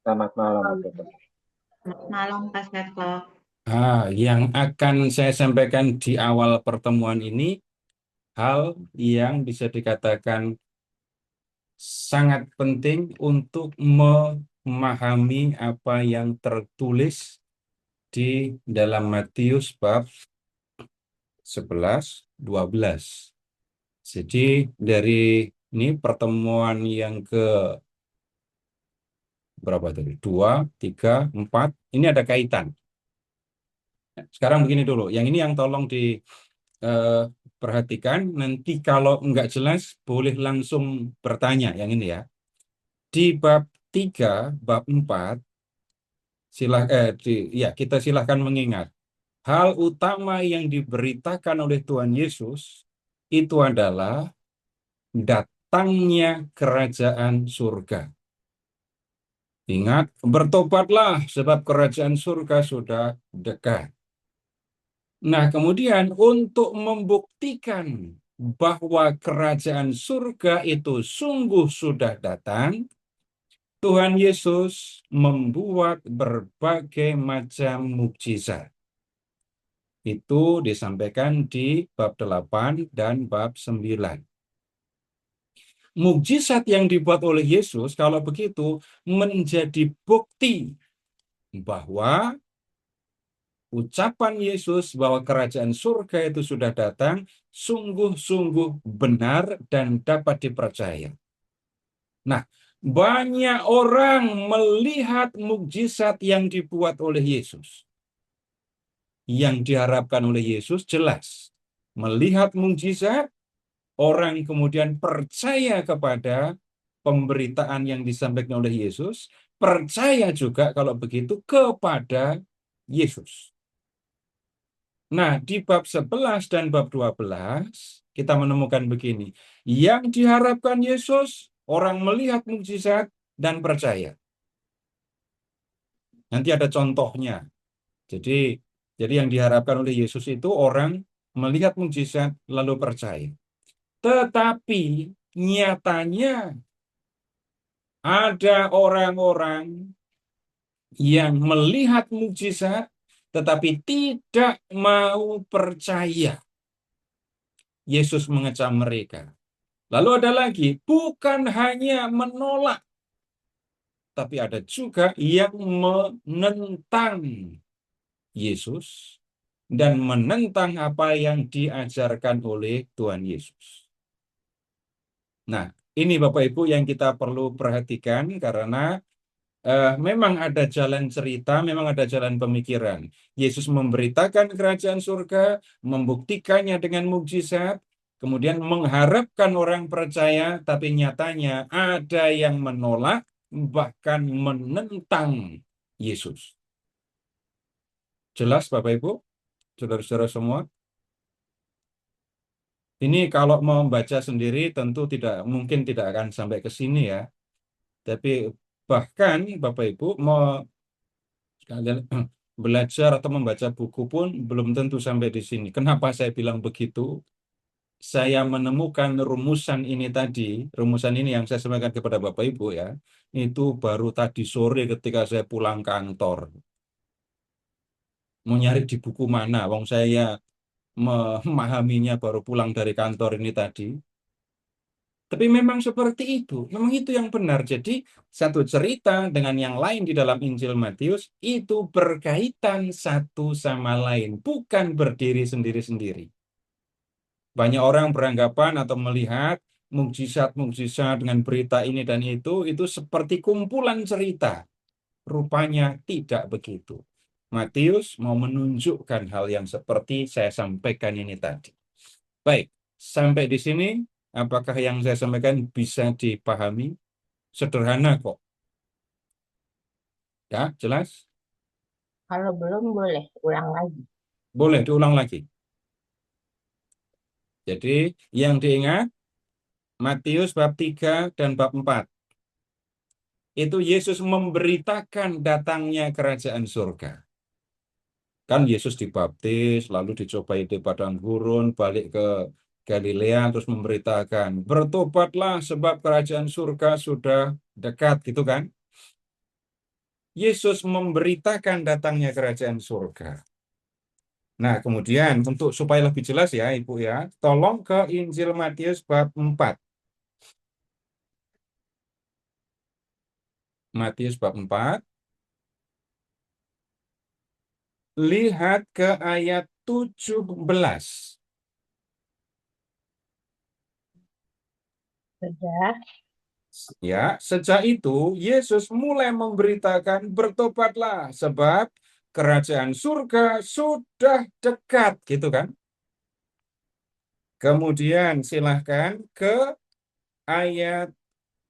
Selamat malam, Oh, Mas iya. Joko. Selamat malam, Pak Seto. Yang akan saya sampaikan di awal pertemuan ini, hal yang bisa dikatakan sangat penting untuk memahami apa yang tertulis di dalam Matius bab 11-12. Jadi dari ini pertemuan yang ke berapa tadi? 2, 3, 4. Ini ada kaitan. Sekarang begini dulu. Yang ini yang tolong eh, perhatikan, nanti kalau nggak jelas boleh langsung bertanya yang ini ya. Di bab 3, bab 4, ya kita silahkan mengingat. Hal utama yang diberitakan oleh Tuhan Yesus itu adalah datangnya kerajaan surga. Ingat, bertobatlah sebab kerajaan surga sudah dekat. Nah, kemudian untuk membuktikan bahwa kerajaan surga itu sungguh sudah datang, Tuhan Yesus membuat berbagai macam mukjizat. Itu disampaikan di bab 8 dan bab 9. Mukjizat yang dibuat oleh Yesus, kalau begitu, menjadi bukti bahwa ucapan Yesus bahwa kerajaan surga itu sudah datang, sungguh-sungguh benar dan dapat dipercaya. Nah, banyak orang melihat mukjizat yang dibuat oleh Yesus. Yang diharapkan oleh Yesus jelas. Melihat mukjizat, orang kemudian percaya kepada pemberitaan yang disampaikan oleh Yesus, percaya juga kalau begitu kepada Yesus. Nah, di bab 11 dan bab 12, kita menemukan begini. Yang diharapkan Yesus, orang melihat mukjizat dan percaya. Nanti ada contohnya. Jadi, jadi yang diharapkan oleh Yesus itu orang melihat mukjizat lalu percaya. Tetapi nyatanya ada orang-orang yang melihat mukjizat tetapi tidak mau percaya. Yesus mengecam mereka. Lalu ada lagi, bukan hanya menolak, tapi ada juga yang menentang Yesus dan menentang apa yang diajarkan oleh Tuhan Yesus. Nah, ini Bapak Ibu yang kita perlu perhatikan karena memang ada jalan cerita, memang ada jalan pemikiran. Yesus memberitakan kerajaan surga, membuktikannya dengan mukjizat, kemudian mengharapkan orang percaya, tapi nyatanya ada yang menolak, bahkan menentang Yesus. Jelas Bapak Ibu, saudara-saudara semua? Ini kalau mau membaca sendiri tentu mungkin tidak akan sampai ke sini ya. Tapi bahkan Bapak Ibu mau kalian belajar atau membaca buku pun belum tentu sampai di sini. Kenapa saya bilang begitu? Saya menemukan rumusan ini tadi, rumusan ini yang saya sampaikan kepada Bapak Ibu ya, itu baru tadi sore ketika saya pulang kantor. Mau nyari di buku mana? Wong saya memahaminya baru pulang dari kantor ini tadi. Tapi memang seperti itu, memang itu yang benar. Jadi satu cerita dengan yang lain di dalam Injil Matius itu berkaitan satu sama lain, bukan berdiri sendiri-sendiri. Banyak orang beranggapan atau melihat mukjizat-mukjizat dengan berita ini dan itu seperti kumpulan cerita. Rupanya tidak begitu. Matius mau menunjukkan hal yang seperti saya sampaikan ini tadi. Baik, sampai di sini, apakah yang saya sampaikan bisa dipahami? Sederhana kok. Ya, jelas? Kalau belum boleh ulang lagi. Boleh diulang lagi. Jadi, yang diingat, Matius bab 3 dan bab 4. Itu Yesus memberitakan datangnya kerajaan surga. Kan Yesus dibaptis, lalu dicobai di padang gurun, balik ke Galilea, terus memberitakan, bertobatlah sebab kerajaan surga sudah dekat, gitu kan? Yesus memberitakan datangnya kerajaan surga. Nah, kemudian untuk supaya lebih jelas ya, Ibu ya, tolong ke Injil Matius bab 4. Matius bab 4, lihat ke ayat 17. Sudah. Ya, sejak itu Yesus mulai memberitakan bertobatlah sebab kerajaan surga sudah dekat, gitu kan? Kemudian silahkan ke ayat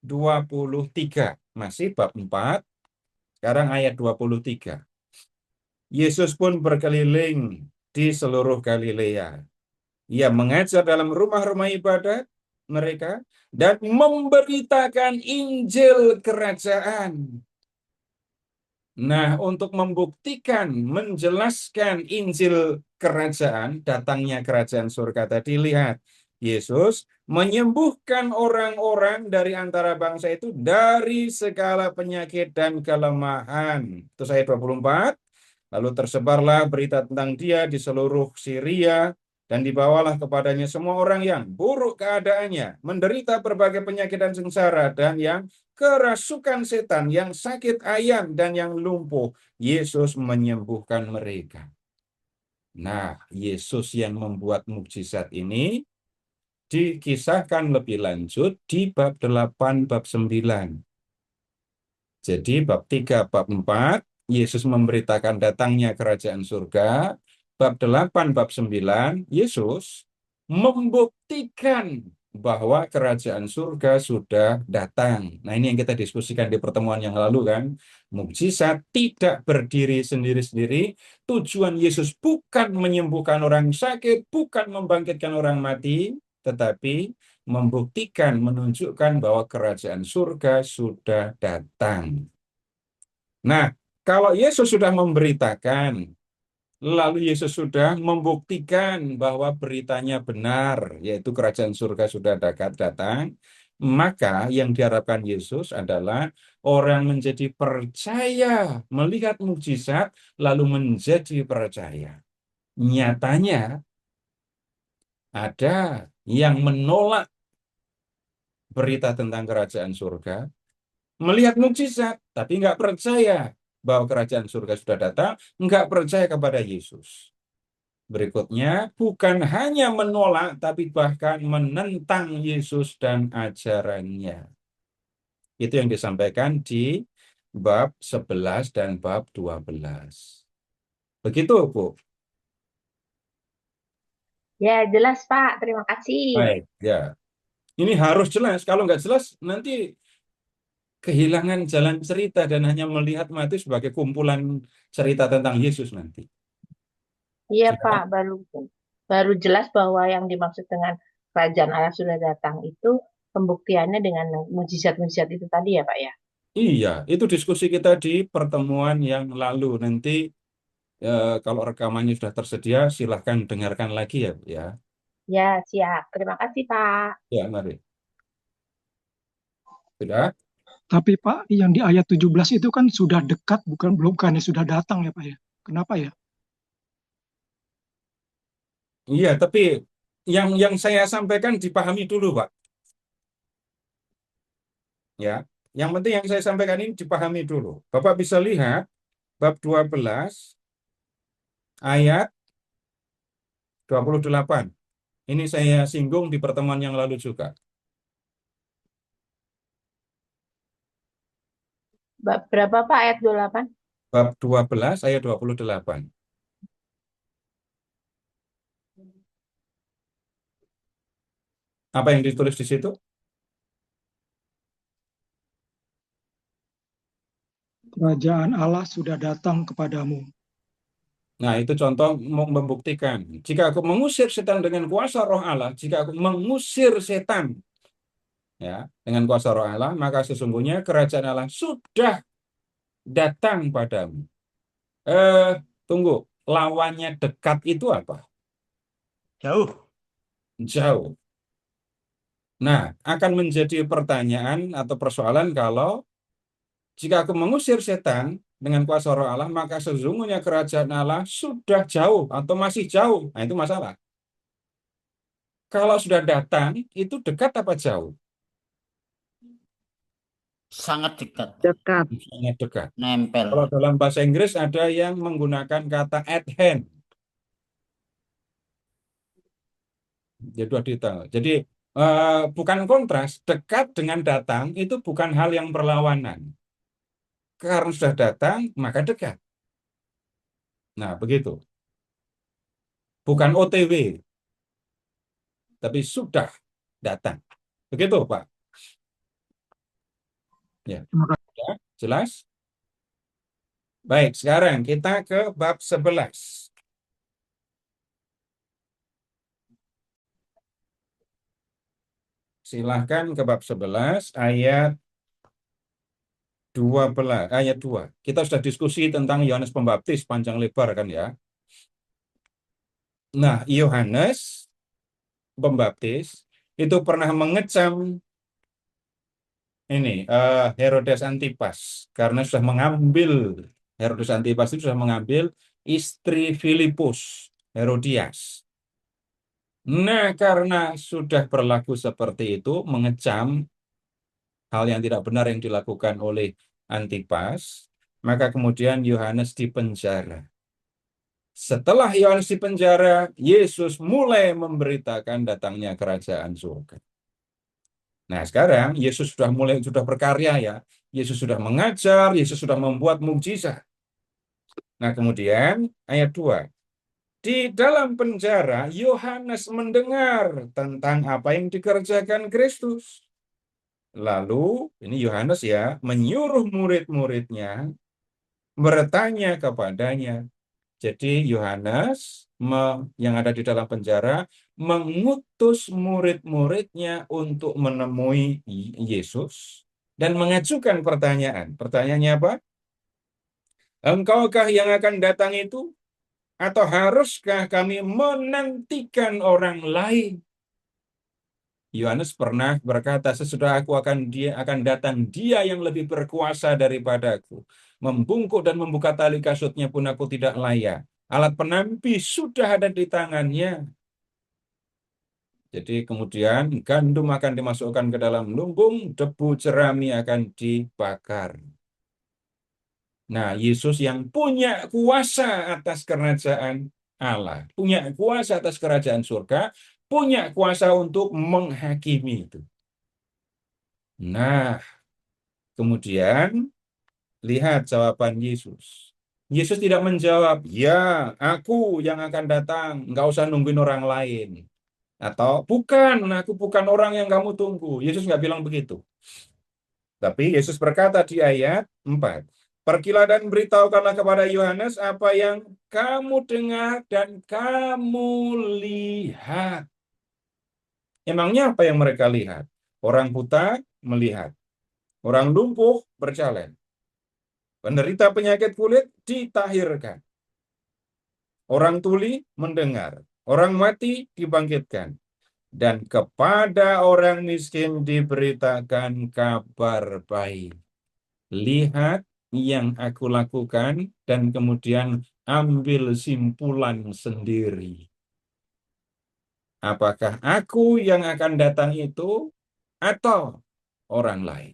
23. Masih bab 4, sekarang ayat 23. Yesus pun berkeliling di seluruh Galilea. Ia mengajar dalam rumah-rumah ibadat mereka dan memberitakan Injil kerajaan. Nah, untuk membuktikan, menjelaskan Injil kerajaan, datangnya kerajaan surga tadi, lihat, Yesus menyembuhkan orang-orang dari antara bangsa itu dari segala penyakit dan kelemahan. Itu ayat 24. Lalu tersebarlah berita tentang dia di seluruh Syria, dan dibawalah kepadanya semua orang yang buruk keadaannya, menderita berbagai penyakit dan sengsara, dan yang kerasukan setan, yang sakit ayan, dan yang lumpuh. Yesus menyembuhkan mereka. Nah, Yesus yang membuat mukjizat ini dikisahkan lebih lanjut di bab 8, bab 9. Jadi bab 3, bab 4, Yesus memberitakan datangnya kerajaan surga. Bab 8, bab 9, Yesus membuktikan bahwa kerajaan surga sudah datang. Nah, ini yang kita diskusikan di pertemuan yang lalu kan. Mukjizat tidak berdiri sendiri-sendiri. Tujuan Yesus bukan menyembuhkan orang sakit, bukan membangkitkan orang mati, tetapi membuktikan, menunjukkan bahwa kerajaan surga sudah datang. Nah, kalau Yesus sudah memberitakan, lalu Yesus sudah membuktikan bahwa beritanya benar, yaitu kerajaan surga sudah dekat datang, maka yang diharapkan Yesus adalah orang menjadi percaya, melihat mukjizat, lalu menjadi percaya. Nyatanya ada yang menolak berita tentang kerajaan surga, melihat mukjizat, tapi nggak percaya bahwa kerajaan surga sudah datang, nggak percaya kepada Yesus. Berikutnya, bukan hanya menolak, tapi bahkan menentang Yesus dan ajarannya. Itu yang disampaikan di bab 11 dan bab 12. Begitu, Bu. Ya, jelas, Pak. Terima kasih. Baik, ya. Ini harus jelas. Kalau nggak jelas, nanti kehilangan jalan cerita dan hanya melihat mati sebagai kumpulan cerita tentang Yesus nanti. Iya, Pak. Ya. Baru jelas bahwa yang dimaksud dengan kerajaan Allah sudah datang itu pembuktiannya dengan mujizat-mujizat itu tadi ya, Pak ya. Iya, itu diskusi kita di pertemuan yang lalu. Nanti kalau rekamannya sudah tersedia, silahkan dengarkan lagi ya, Bu, ya. Ya, siap. Terima kasih, Pak. Ya, mari. Sudah? Tapi Pak, yang di ayat 17 itu kan sudah dekat, bukannya sudah datang ya Pak ya? Kenapa ya? Iya, tapi yang saya sampaikan dipahami dulu, Pak. Ya, yang penting yang saya sampaikan ini dipahami dulu. Bapak bisa lihat bab 12 ayat 28. Ini saya singgung di pertemuan yang lalu juga. Berapa, Pak, ayat 28? Bab 12 ayat 28. Apa yang ditulis di situ? Kerajaan Allah sudah datang kepadamu. Nah, itu contoh membuktikan. Jika aku mengusir setan dengan kuasa roh Allah, jika aku mengusir setan ya dengan kuasa roh Allah, maka sesungguhnya kerajaan Allah sudah datang padamu. Eh, tunggu, lawannya dekat itu apa? Jauh. Jauh. Nah, akan menjadi pertanyaan atau persoalan kalau jika aku mengusir setan, dengan kuasa Roh Allah, maka sesungguhnya kerajaan Allah sudah jauh atau masih jauh. Nah, itu masalah. Kalau sudah datang, itu dekat apa jauh? Sangat dekat, Dekat. Sangat dekat. nempel. Kalau dalam bahasa Inggris ada yang menggunakan kata at hand. Jadi bukan kontras, dekat dengan datang itu bukan hal yang berlawanan. Karena sudah datang, maka dekat. Nah, begitu. Bukan OTW, tapi sudah datang. Begitu, Pak. Ya, Terima kasih. ya, jelas? Baik, sekarang kita ke bab 11. Silahkan ke bab 11 ayat 12, ayat 2. Kita sudah diskusi tentang Yohanes Pembaptis panjang lebar kan ya. Nah, Yohanes Pembaptis itu pernah mengecam Herodes Antipas karena sudah mengambil Herodes Antipas itu sudah mengambil istri Filipus, Herodias. Nah, karena sudah berlaku seperti itu, mengecam hal yang tidak benar yang dilakukan oleh Antipas, maka kemudian Yohanes dipenjara. Setelah Yohanes dipenjara, Yesus mulai memberitakan datangnya kerajaan surga. Nah, sekarang Yesus sudah berkarya ya. Yesus sudah mengajar, Yesus sudah membuat mukjizat. Nah, kemudian ayat 2. Di dalam penjara, Yohanes mendengar tentang apa yang dikerjakan Kristus. Lalu, ini Yohanes ya, menyuruh murid-muridnya bertanya kepadanya. Jadi Yohanes yang ada di dalam penjara mengutus murid-muridnya untuk menemui Yesus dan mengajukan pertanyaan. Pertanyaannya apa? Engkaukah yang akan datang itu? Atau haruskah kami menantikan orang lain? Yohanes pernah berkata, sesudah aku akan datang dia yang lebih berkuasa daripadaku. Membungkuk dan membuka tali kasutnya pun aku tidak layak. Alat penampi sudah ada di tangannya. Jadi kemudian gandum akan dimasukkan ke dalam lumbung, debu jerami akan dibakar. Nah, Yesus yang punya kuasa atas kerajaan Allah, punya kuasa atas kerajaan surga, punya kuasa untuk menghakimi itu. Nah, kemudian lihat jawaban Yesus. Yesus tidak menjawab, ya aku yang akan datang, nggak usah nungguin orang lain. Atau bukan, aku bukan orang yang kamu tunggu. Yesus nggak bilang begitu. Tapi Yesus berkata di ayat 4, pergilah dan beritahukanlah kepada Yohanes apa yang kamu dengar dan kamu lihat. Emangnya apa yang mereka lihat? Orang buta melihat. Orang lumpuh berjalan. Penderita penyakit kulit ditahirkan. Orang tuli mendengar. Orang mati dibangkitkan. Dan kepada orang miskin diberitakan kabar baik. Lihat yang aku lakukan dan kemudian ambil simpulan sendiri. Apakah aku yang akan datang itu atau orang lain?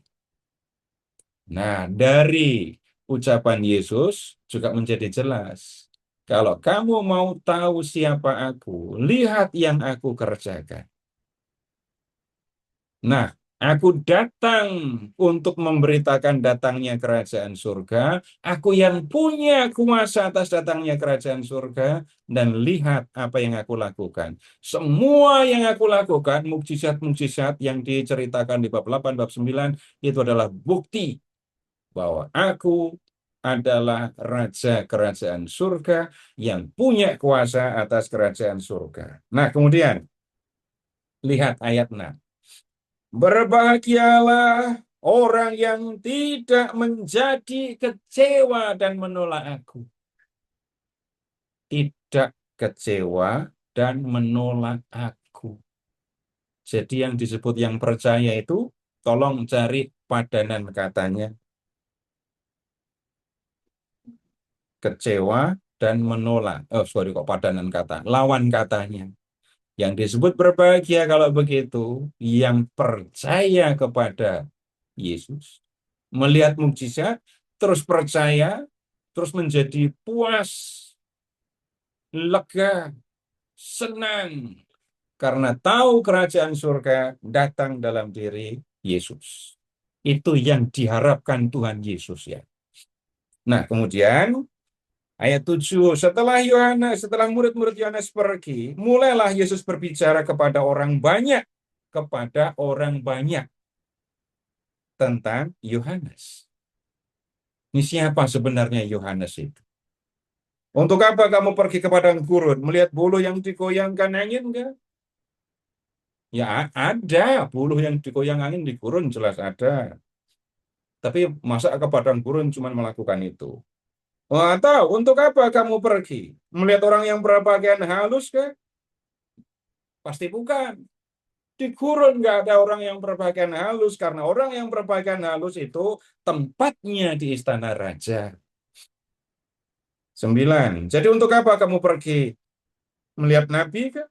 Nah, dari ucapan Yesus juga menjadi jelas. Kalau kamu mau tahu siapa aku, lihat yang aku kerjakan. Nah, aku datang untuk memberitakan datangnya kerajaan surga. Aku yang punya kuasa atas datangnya kerajaan surga. Dan lihat apa yang aku lakukan. Semua yang aku lakukan, mukjizat-mukjizat yang diceritakan di bab 8, bab 9, itu adalah bukti bahwa aku adalah raja kerajaan surga yang punya kuasa atas kerajaan surga. Nah, kemudian lihat ayat 6. Berbahagialah orang yang tidak menjadi kecewa dan menolak aku. Tidak kecewa dan menolak aku. Jadi yang disebut yang percaya itu, tolong cari padanan katanya. kecewa, dan menolak. Kok padanan kata, lawan katanya. Yang disebut berbahagia kalau begitu, yang percaya kepada Yesus, melihat mukjizat, terus percaya, terus menjadi puas, lega, senang, karena tahu kerajaan surga datang dalam diri Yesus. Itu yang diharapkan Tuhan Yesus ya. Nah, kemudian ayat 7, setelah murid-murid Yohanes pergi, mulailah Yesus berbicara kepada orang banyak tentang Yohanes. Ini siapa sebenarnya Yohanes itu? Untuk apa kamu pergi ke padang gurun? Melihat buluh yang digoyangkan angin enggak? Ya ada, buluh yang digoyang angin di gurun jelas ada. Tapi masa ke padang gurun cuma melakukan itu? Atau untuk apa kamu pergi? Melihat orang yang berpakaian halus kah? Pasti bukan. Di gurun nggak ada orang yang berpakaian halus, karena orang yang berpakaian halus itu tempatnya di istana raja. 9. Jadi untuk apa kamu pergi? Melihat nabi kah?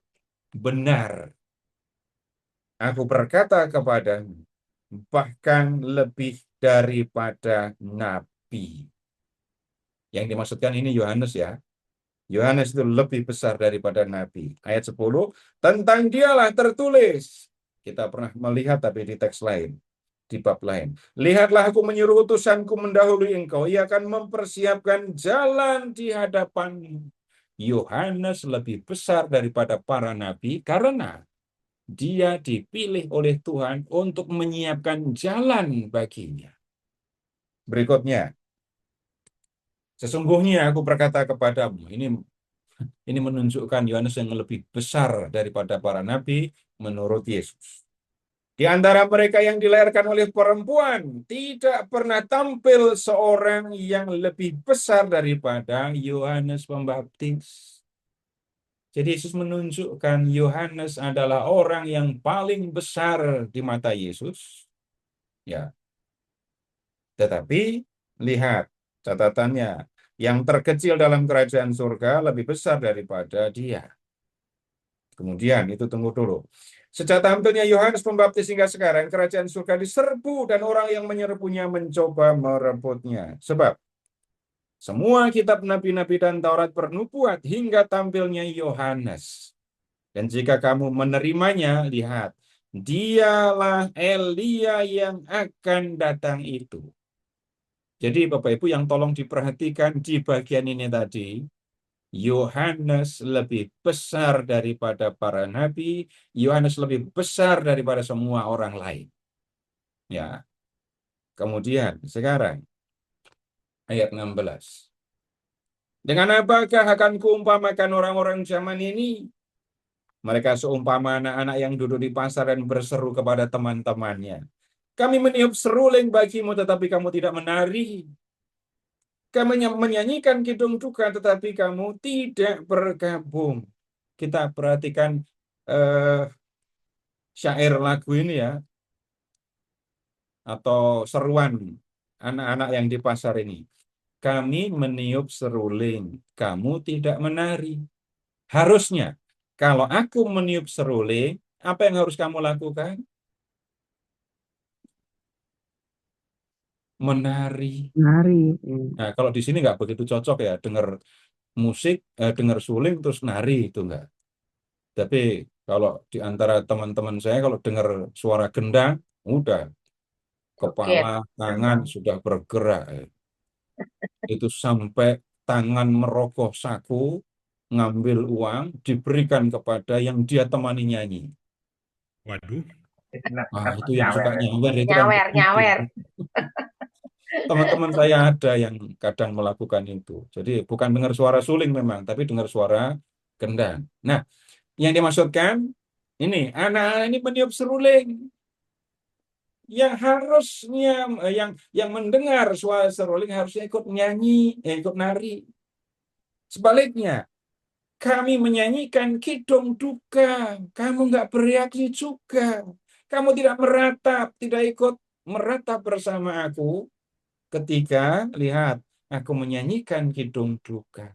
Benar. Aku berkata kepadamu, bahkan lebih daripada nabi. Yang dimaksudkan ini Yohanes ya. Yohanes itu lebih besar daripada nabi. Ayat 10, tentang dialah tertulis. Kita pernah melihat tapi di teks lain, di bab lain. Lihatlah, aku menyuruh utusanku mendahului engkau. Ia akan mempersiapkan jalan di hadapanmu. Yohanes lebih besar daripada para nabi karena dia dipilih oleh Tuhan untuk menyiapkan jalan baginya. Berikutnya, sesungguhnya aku berkata kepadamu, ini menunjukkan Yohanes yang lebih besar daripada para nabi menurut Yesus. Di antara mereka yang dilahirkan oleh perempuan, tidak pernah tampil seorang yang lebih besar daripada Yohanes Pembaptis. Jadi Yesus menunjukkan Yohanes adalah orang yang paling besar di mata Yesus. Ya. Tetapi lihat catatannya, yang terkecil dalam kerajaan surga lebih besar daripada dia. Kemudian itu tunggu dulu. Sejak tampilnya Yohanes Pembaptis hingga sekarang, kerajaan surga diserbu dan orang yang menyerbunya mencoba merebutnya. Sebab semua kitab nabi-nabi dan Taurat bernubuat hingga tampilnya Yohanes. Dan jika kamu menerimanya, lihat, dialah Elia yang akan datang itu. Jadi Bapak Ibu yang tolong diperhatikan di bagian ini tadi, Yohanes lebih besar daripada para nabi, Yohanes lebih besar daripada semua orang lain. Ya. Kemudian sekarang ayat 16. Dengan apakah akan kuumpamakan orang-orang zaman ini? Mereka seumpama anak-anak yang duduk di pasar dan berseru kepada teman-temannya. Kami meniup seruling bagimu, tetapi kamu tidak menari. Kami menyanyikan kidung duka, tetapi kamu tidak bergabung. Kita perhatikan syair lagu ini ya, atau seruan anak-anak yang di pasar ini. Kami meniup seruling, kamu tidak menari. Harusnya, kalau aku meniup seruling, apa yang harus kamu lakukan? Menari. Nari. Nah, kalau di sini nggak begitu cocok ya, dengar musik, dengar suling terus nari itu enggak. Tapi kalau di antara teman-teman saya kalau dengar suara gendang, udah kepala, tangan sudah bergerak. Itu sampai tangan merogoh saku, ngambil uang, diberikan kepada yang dia temani nyanyi. Waduh. Itu yang suka nyawer itu kan begitu. Nyawer. Teman-teman saya ada yang kadang melakukan itu. Jadi bukan dengar suara suling memang, tapi dengar suara gendang. Nah, yang dimaksudkan ini anak-anak ini meniup seruling. Yang harusnya yang mendengar suara seruling harusnya ikut nyanyi, ikut nari. Sebaliknya, kami menyanyikan kidung duka, kamu nggak bereaksi juga. Kamu tidak meratap, tidak ikut meratap bersama aku ketika, lihat, aku menyanyikan kidung duka.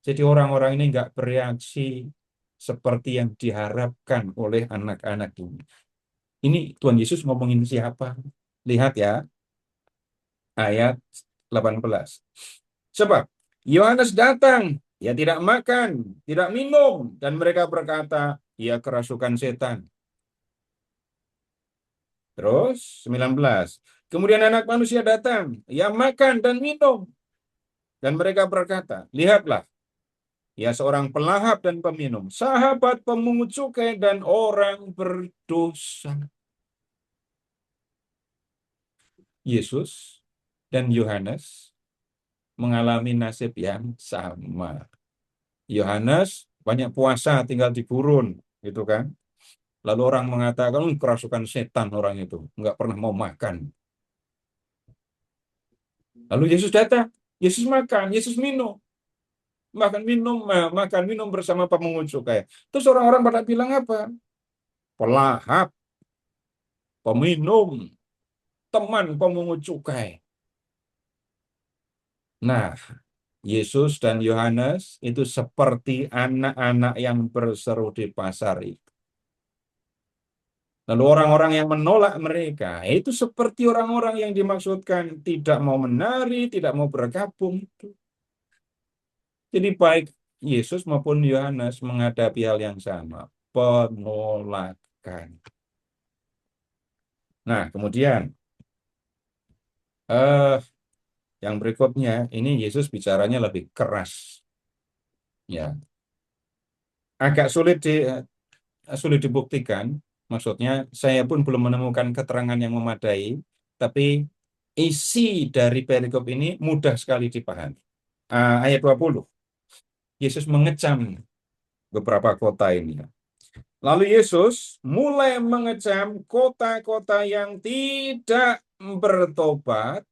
Jadi orang-orang ini nggak bereaksi seperti yang diharapkan oleh anak-anak ini. Ini Tuhan Yesus ngomongin siapa? Lihat ya, ayat 18. Sebab Yohanes datang, ia tidak makan, tidak minum, dan mereka berkata, ia kerasukan setan. Terus 19. Kemudian anak manusia datang, ia makan dan minum, dan mereka berkata, lihatlah, ia seorang pelahap dan peminum, sahabat pemungut cukai dan orang berdosa. Yesus dan Yohanes mengalami nasib yang sama. Yohanes banyak puasa, tinggal di gurun, gitu kan. Lalu orang mengatakan, kerasukan setan orang itu, nggak pernah mau makan. Lalu Yesus datang, Yesus makan, Yesus minum. Makan minum bersama pemungut cukai. Terus orang-orang pada bilang apa? Pelahap, peminum, teman pemungut cukai. Nah, Yesus dan Yohanes itu seperti anak-anak yang berseru di pasar itu. Lalu orang-orang yang menolak mereka itu seperti orang-orang yang dimaksudkan tidak mau menari, tidak mau bergabung. Jadi baik Yesus maupun Yohanes menghadapi hal yang sama, penolakan. Nah, kemudian yang berikutnya ini Yesus bicaranya lebih keras. Ya, agak sulit dibuktikan. Maksudnya saya pun belum menemukan keterangan yang memadai, tapi isi dari perikop ini mudah sekali dipahami. Ayat 20. Yesus mengecam beberapa kota ini. Lalu Yesus mulai mengecam kota-kota yang tidak bertobat,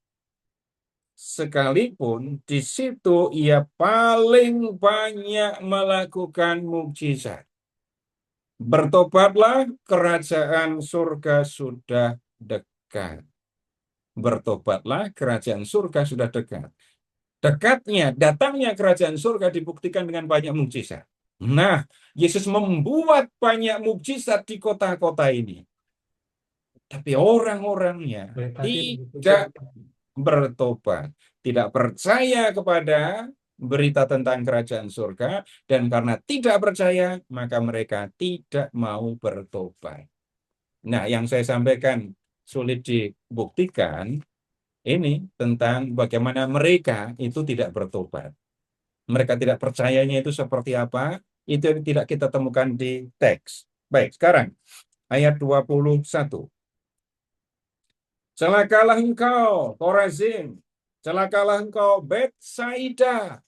sekalipun di situ ia paling banyak melakukan mukjizat. Bertobatlah, kerajaan surga sudah dekat. Bertobatlah, kerajaan surga sudah dekat. Dekatnya, datangnya kerajaan surga dibuktikan dengan banyak mukjizat. Nah, Yesus membuat banyak mukjizat di kota-kota ini. Tapi orang-orangnya tidak bertobat, tidak percaya kepada berita tentang kerajaan surga, dan karena tidak percaya, maka mereka tidak mau bertobat. Nah, yang saya sampaikan sulit dibuktikan, ini tentang bagaimana mereka itu tidak bertobat. Mereka tidak percayanya itu seperti apa, itu yang tidak kita temukan di teks. Baik, sekarang ayat 21. Celakalah engkau, Korazim. Celakalah engkau, Betsaida.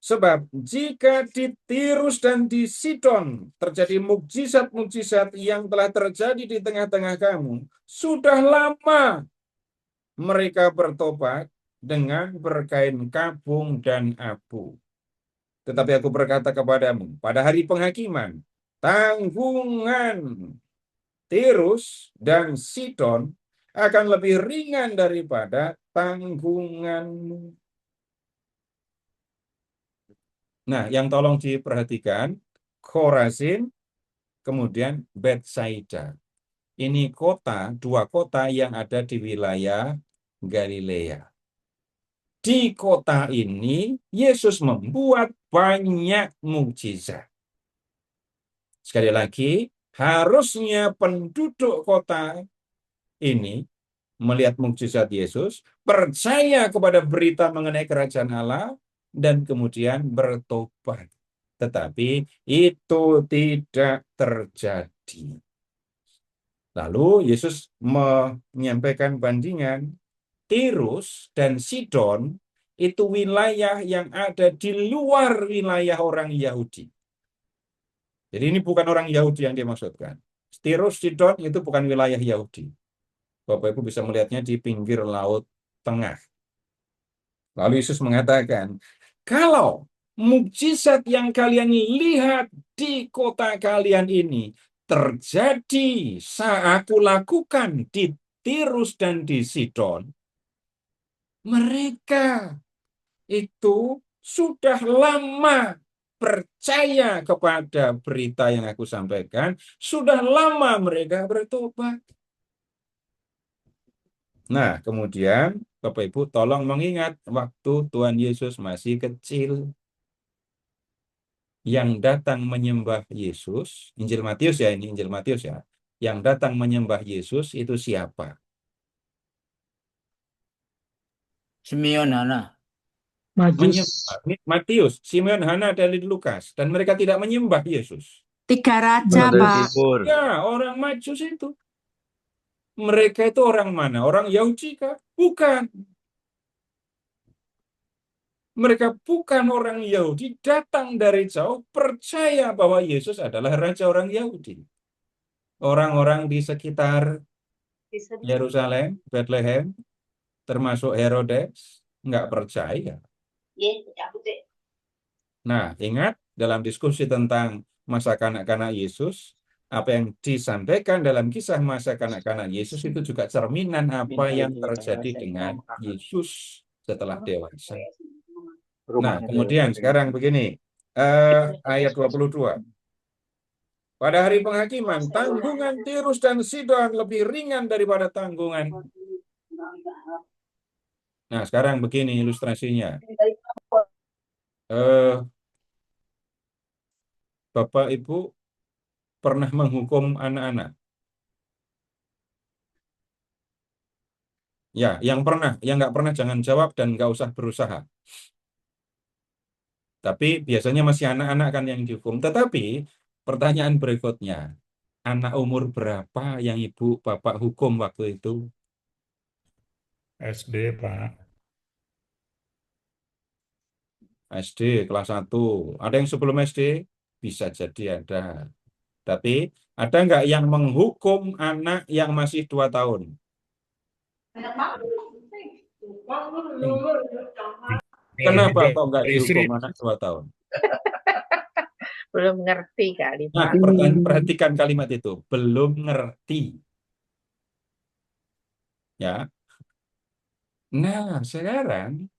Sebab jika di Tirus dan di Sidon terjadi mukjizat-mukjizat yang telah terjadi di tengah-tengah kamu, sudah lama mereka bertobat dengan berkain kabung dan abu. Tetapi aku berkata kepadamu, pada hari penghakiman, tanggungan Tirus dan Sidon akan lebih ringan daripada tanggunganmu. Nah, yang tolong diperhatikan, Khorazin, kemudian Betsaida. Ini dua kota yang ada di wilayah Galilea. Di kota ini, Yesus membuat banyak mukjizat. Sekali lagi, harusnya penduduk kota ini melihat mukjizat Yesus, percaya kepada berita mengenai kerajaan Allah, dan kemudian bertobat. Tetapi itu tidak terjadi. Lalu Yesus menyampaikan bandingan, Tirus dan Sidon itu wilayah yang ada di luar wilayah orang Yahudi. Jadi ini bukan orang Yahudi yang dimaksudkan. Tirus, Sidon itu bukan wilayah Yahudi. Bapak Ibu bisa melihatnya di pinggir Laut Tengah. Lalu Yesus mengatakan, kalau mukjizat yang kalian lihat di kota kalian ini terjadi saat aku lakukan di Tirus dan di Sidon, Mereka itu sudah lama percaya kepada berita yang aku sampaikan, sudah lama mereka bertobat. Nah, kemudian Bapak Ibu tolong mengingat waktu Tuhan Yesus masih kecil, yang datang menyembah Yesus, Injil Matius ya, ini Injil Matius ya, yang datang menyembah Yesus itu siapa? Simeon Hana. Majus. Ini Matius, Simeon, Hana, dan Lukas, dan mereka tidak menyembah Yesus. 3 raja, Dari Pak. timur. Ya, orang Majus itu. Mereka itu orang mana? Orang Yahudi kah? Bukan. Mereka bukan orang Yahudi, datang dari jauh, percaya bahwa Yesus adalah raja orang Yahudi. Orang-orang di sekitar Yerusalem, Bethlehem, termasuk Herodes, nggak percaya. Nah, ingat dalam diskusi tentang masa kanak-kanak Yesus, apa yang disampaikan dalam kisah masa kanak-kanak Yesus itu juga cerminan apa yang terjadi dengan Yesus setelah dewasa. Nah, kemudian sekarang begini, ayat 22. Pada hari penghakiman, tanggungan Tirus dan Sidon lebih ringan daripada tanggungan. Nah, sekarang begini ilustrasinya. Bapak Ibu pernah menghukum anak-anak? Ya, yang pernah, yang nggak pernah jangan jawab dan nggak usah berusaha. Tapi biasanya masih anak-anak kan yang dihukum. Tetapi pertanyaan berikutnya, anak umur berapa yang ibu bapak hukum waktu itu? SD, Pak. SD kelas 1. Ada yang sebelum SD? Bisa jadi ada. Tapi ada nggak yang menghukum anak yang masih 2 tahun? Kenapa kok nggak Istri. dihukum anak 2 tahun? Belum ngerti kali, Nah, Pak. perhatikan kalimat itu. Belum ngerti. Ya. Nah, sekarang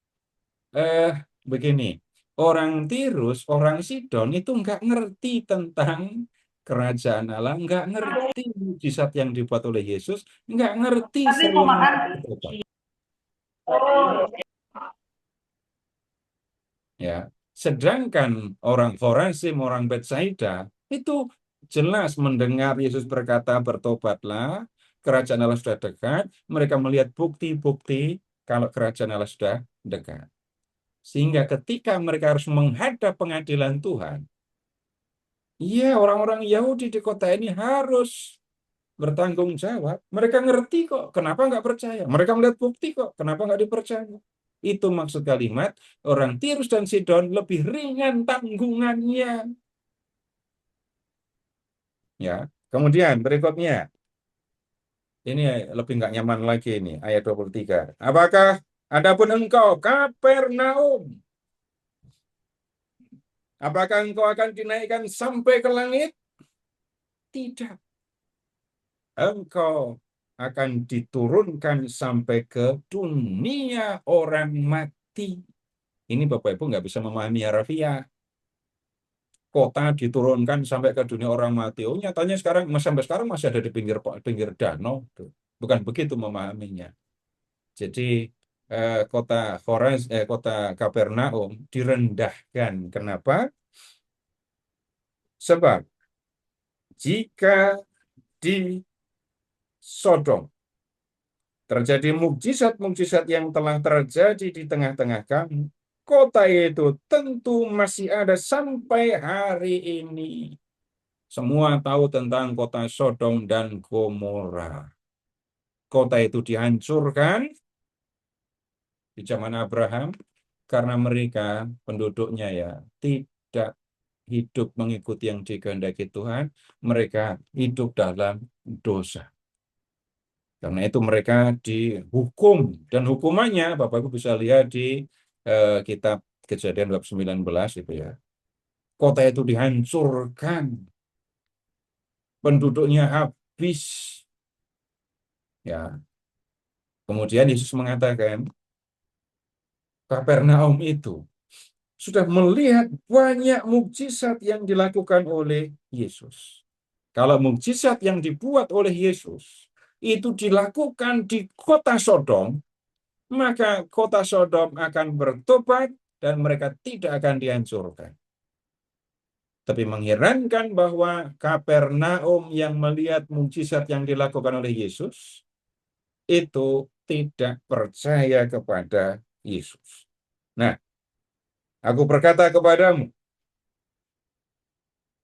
begini. Orang Tirus, orang Sidon itu nggak ngerti tentang kerajaan Allah, nggak ngerti mujizat yang dibuat oleh Yesus, nggak ngerti seruan bertobat. Ya. Sedangkan orang Khorazim, orang Betsaida itu jelas mendengar Yesus berkata, bertobatlah, kerajaan Allah sudah dekat. Mereka melihat bukti-bukti kalau kerajaan Allah sudah dekat. Sehingga ketika mereka harus menghadap pengadilan Tuhan, iya, orang-orang Yahudi di kota ini harus bertanggung jawab. Mereka ngerti kok, kenapa nggak percaya? Mereka melihat bukti kok, kenapa nggak dipercaya? Itu maksud kalimat, orang Tirus dan Sidon lebih ringan tanggungannya. Ya, kemudian berikutnya, ini lebih nggak nyaman lagi ini, ayat 23. Apakah adapun engkau, Kapernaum, apakah engkau akan dinaikkan sampai ke langit? Tidak. Engkau akan diturunkan sampai ke dunia orang mati. Ini Bapak Ibu nggak bisa memahami harafiah. Kota diturunkan sampai ke dunia orang mati. Oh, nyatanya sekarang sampai sekarang masih ada di pinggir danau. Bukan begitu memahaminya. Jadi kota Kapernaum direndahkan. Kenapa? Sebab jika di Sodom terjadi mukjizat-mukjizat yang telah terjadi di tengah-tengah kami, kota itu tentu masih ada sampai hari ini. Semua tahu tentang kota Sodom dan Gomora. Kota itu dihancurkan di zaman Abraham karena mereka penduduknya ya tidak hidup mengikuti yang dikehendaki Tuhan, mereka hidup dalam dosa. Karena itu mereka dihukum, dan hukumannya Bapak Ibu bisa lihat di kitab Kejadian bab 19 itu ya. Kota itu dihancurkan, penduduknya habis. Ya. Kemudian Yesus mengatakan, Kapernaum itu sudah melihat banyak mukjizat yang dilakukan oleh Yesus. Kalau mukjizat yang dibuat oleh Yesus itu dilakukan di kota Sodom, maka kota Sodom akan bertobat dan mereka tidak akan dihancurkan. Tapi mengherankan bahwa Kapernaum yang melihat mukjizat yang dilakukan oleh Yesus itu tidak percaya kepada Yesus. Nah, aku berkata kepadamu,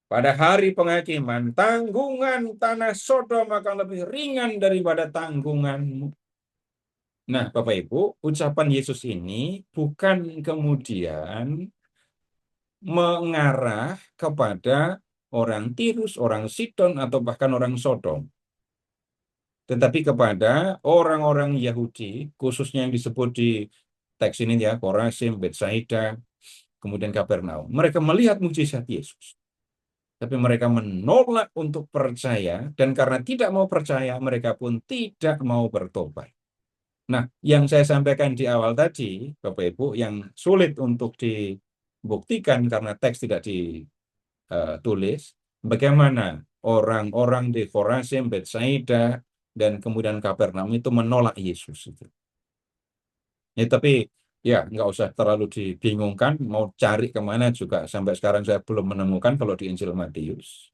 pada hari penghakiman, tanggungan tanah Sodom akan lebih ringan daripada tanggunganmu. Nah, Bapak Ibu, ucapan Yesus ini bukan kemudian mengarah kepada orang Tirus, orang Sidon, atau bahkan orang Sodom. Tetapi kepada orang-orang Yahudi, khususnya yang disebut di teks ini ya, Korasim, Betsaida, kemudian Kapernaum. Mereka melihat mukjizat Yesus. Tapi mereka menolak untuk percaya, dan karena tidak mau percaya, mereka pun tidak mau bertobat. Nah, yang saya sampaikan di awal tadi, Bapak Ibu, yang sulit untuk dibuktikan karena teks tidak ditulis, bagaimana orang-orang di Korasim, Betsaida, dan kemudian Kapernaum itu menolak Yesus. Ya, tapi ya nggak usah terlalu dibingungkan, mau cari kemana juga sampai sekarang saya belum menemukan kalau di Injil Matius.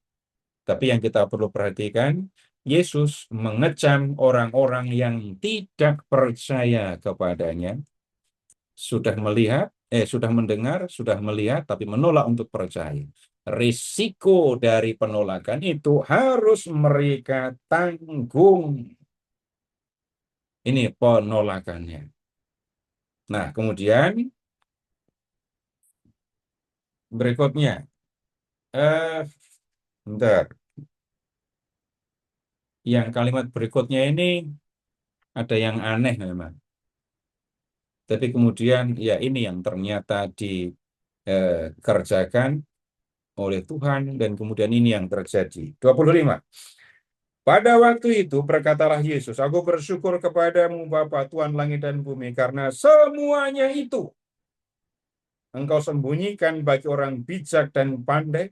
Tapi yang kita perlu perhatikan, Yesus mengecam orang-orang yang tidak percaya kepadanya, sudah mendengar, sudah melihat, tapi menolak untuk percaya. Risiko dari penolakan itu harus mereka tanggung. Ini penolakannya. Nah, kemudian berikutnya, bentar. Yang kalimat berikutnya ini ada yang aneh memang. Tapi kemudian ya ini yang ternyata dikerjakan oleh Tuhan dan kemudian ini yang terjadi. 25. Pada waktu itu berkatalah Yesus, aku bersyukur kepadamu Bapa Tuhan langit dan bumi karena semuanya itu engkau sembunyikan bagi orang bijak dan pandai,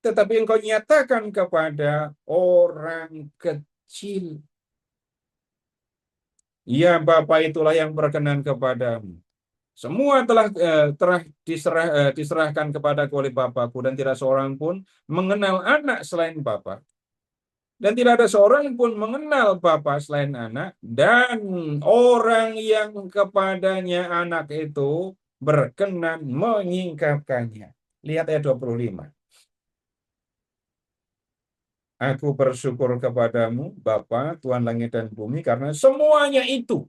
tetapi engkau nyatakan kepada orang kecil. Ya Bapa itulah yang berkenan kepadamu. Semua telah diserahkan kepadaku oleh Bapakku dan tidak seorang pun mengenal anak selain Bapa. Dan tidak ada seorang pun mengenal Bapa selain anak, dan orang yang kepadanya anak itu berkenan menyingkapkannya. Lihat ayat 25. Aku bersyukur kepadamu, Bapa, Tuhan langit dan bumi, karena semuanya itu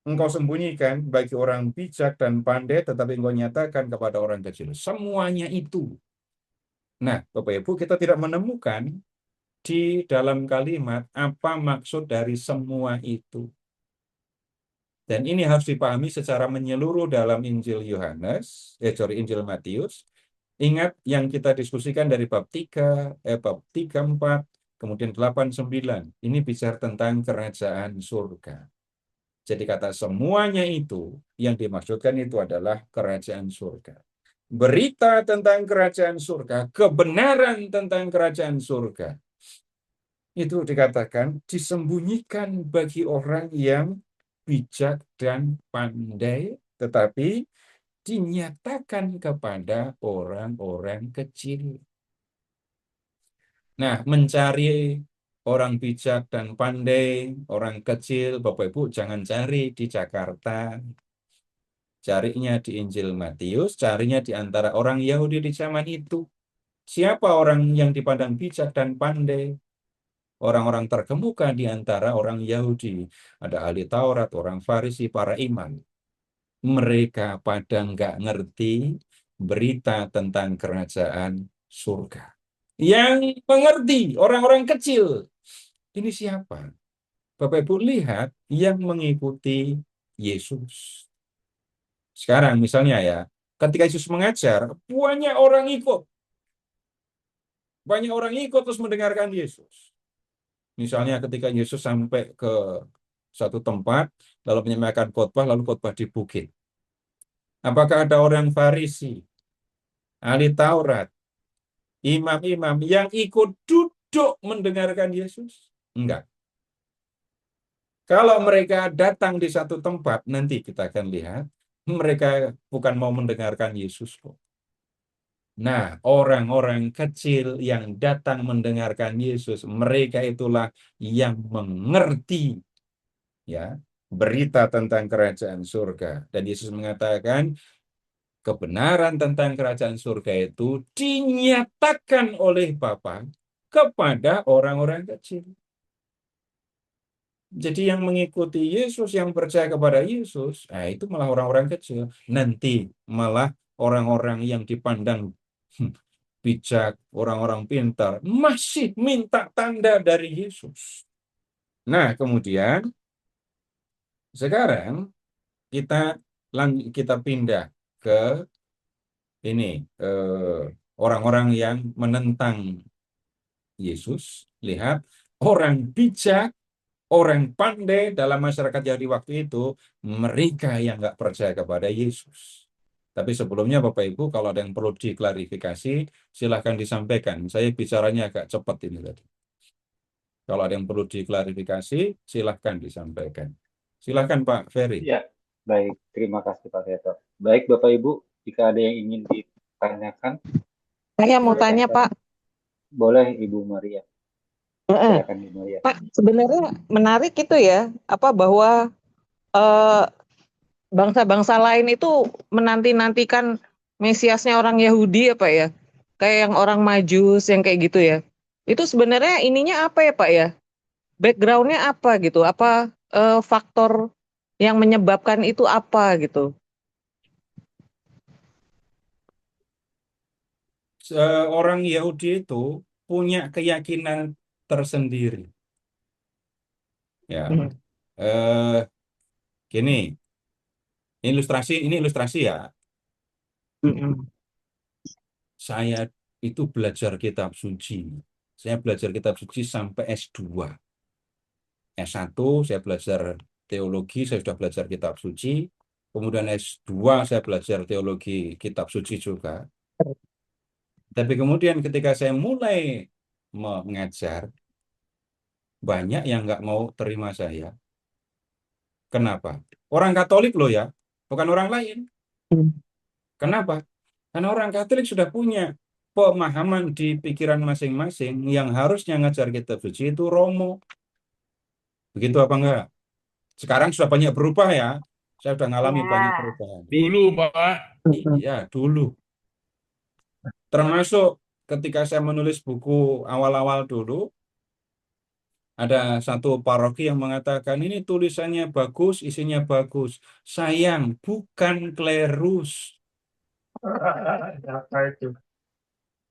engkau sembunyikan bagi orang bijak dan pandai, tetapi engkau nyatakan kepada orang kecil. Semuanya itu. Nah, Bapak Ibu, kita tidak menemukan di dalam kalimat apa maksud dari semua itu. Dan ini harus dipahami secara menyeluruh dalam Injil Injil Matius. Ingat yang kita diskusikan dari bab 3, bab 3, 4, kemudian 8, 9. Ini bicara tentang kerajaan surga. Jadi kata semuanya itu, yang dimaksudkan itu adalah kerajaan surga. Berita tentang kerajaan surga, kebenaran tentang kerajaan surga, itu dikatakan disembunyikan bagi orang yang bijak dan pandai, tetapi dinyatakan kepada orang-orang kecil. Nah, mencari orang bijak dan pandai, orang kecil, Bapak Ibu jangan cari di Jakarta. Carinya di Injil Matius, carinya di antara orang Yahudi di zaman itu. Siapa orang yang dipandang bijak dan pandai? Orang-orang terkemuka di antara orang Yahudi. Ada ahli Taurat, orang Farisi, para imam. Mereka pada nggak ngerti berita tentang kerajaan surga. Yang mengerti, orang-orang kecil. Ini siapa? Bapak Ibu lihat yang mengikuti Yesus. Sekarang misalnya ya, ketika Yesus mengajar, banyak orang ikut. Banyak orang ikut terus mendengarkan Yesus. Misalnya ketika Yesus sampai ke satu tempat, lalu menyampaikan khotbah, lalu khotbah di bukit. Apakah ada orang Farisi, ahli Taurat, imam-imam yang ikut duduk mendengarkan Yesus? Enggak. Kalau mereka datang di satu tempat, nanti kita akan lihat, mereka bukan mau mendengarkan Yesus kok. Nah, orang-orang kecil yang datang mendengarkan Yesus, mereka itulah yang mengerti ya berita tentang kerajaan surga. Dan Yesus mengatakan kebenaran tentang kerajaan surga itu dinyatakan oleh Bapa kepada orang-orang kecil. Jadi yang mengikuti Yesus, yang percaya kepada Yesus, itu malah orang-orang kecil. Nanti malah orang-orang yang dipandang bijak, orang-orang pintar, masih minta tanda dari Yesus. Nah, kemudian sekarang kita pindah ke ini orang-orang yang menentang Yesus. Lihat, orang bijak, orang pandai dalam masyarakat Yahudi waktu itu, mereka yang nggak percaya kepada Yesus. Tapi sebelumnya Bapak Ibu, kalau ada yang perlu diklarifikasi, silahkan disampaikan. Saya bicaranya agak cepat ini tadi. Kalau ada yang perlu diklarifikasi, silahkan disampaikan. Silahkan Pak Ferry. Ya, baik. Terima kasih Pak Seto. Baik Bapak Ibu, jika ada yang ingin ditanyakan, Saya mau silakan, tanya, Pak. boleh Ibu Maria. Heeh. Silakan Ibu Maria. Pak, sebenarnya menarik itu ya, bahwa eh, bangsa-bangsa lain itu menanti-nantikan Mesiasnya orang Yahudi apa ya? Kayak yang orang Majus yang kayak gitu ya. Itu sebenarnya ininya apa ya, Pak ya? Backgroundnya apa gitu? Apa faktor yang menyebabkan itu apa gitu? Orang Yahudi itu punya keyakinan tersendiri. Ya, Hmm. gini, ini ilustrasi ya. Mm-mm. Saya itu belajar kitab suci. Saya belajar kitab suci sampai S2. S1 saya belajar teologi, saya sudah belajar kitab suci. Kemudian S2 saya belajar teologi kitab suci juga. Tapi kemudian ketika saya mulai mengajar, banyak yang nggak mau terima saya. Kenapa? Orang Katolik loh ya, bukan orang lain. Kenapa? Karena orang Katolik sudah punya pemahaman di pikiran masing-masing yang harusnya ngajar kitab suci itu Romo. Begitu apa enggak? Sekarang sudah banyak berubah ya. Saya sudah ngalami banyak Ya, perubahan. Dulu, Pak. Iya, dulu. Termasuk ketika saya menulis buku awal-awal dulu, ada satu paroki yang mengatakan ini tulisannya bagus, isinya bagus. Sayang, bukan klerus, Apa itu?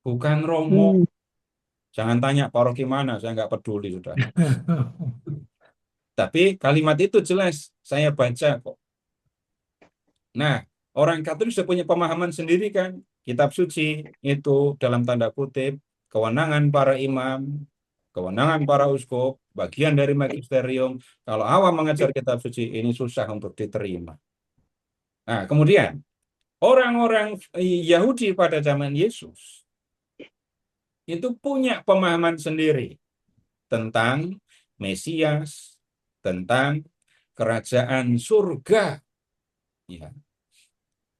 bukan Romo. Jangan tanya paroki mana, saya nggak peduli sudah. Tapi kalimat itu jelas, saya baca kok. Nah, orang Katolik sudah punya pemahaman sendiri kan. Kitab suci itu dalam tanda kutip, kewenangan para imam, kewenangan para uskup, bagian dari magisterium. Kalau awam mengajar kitab suci, ini susah untuk diterima. Nah, kemudian, orang-orang Yahudi pada zaman Yesus, itu punya pemahaman sendiri tentang Mesias, tentang kerajaan surga. Ya.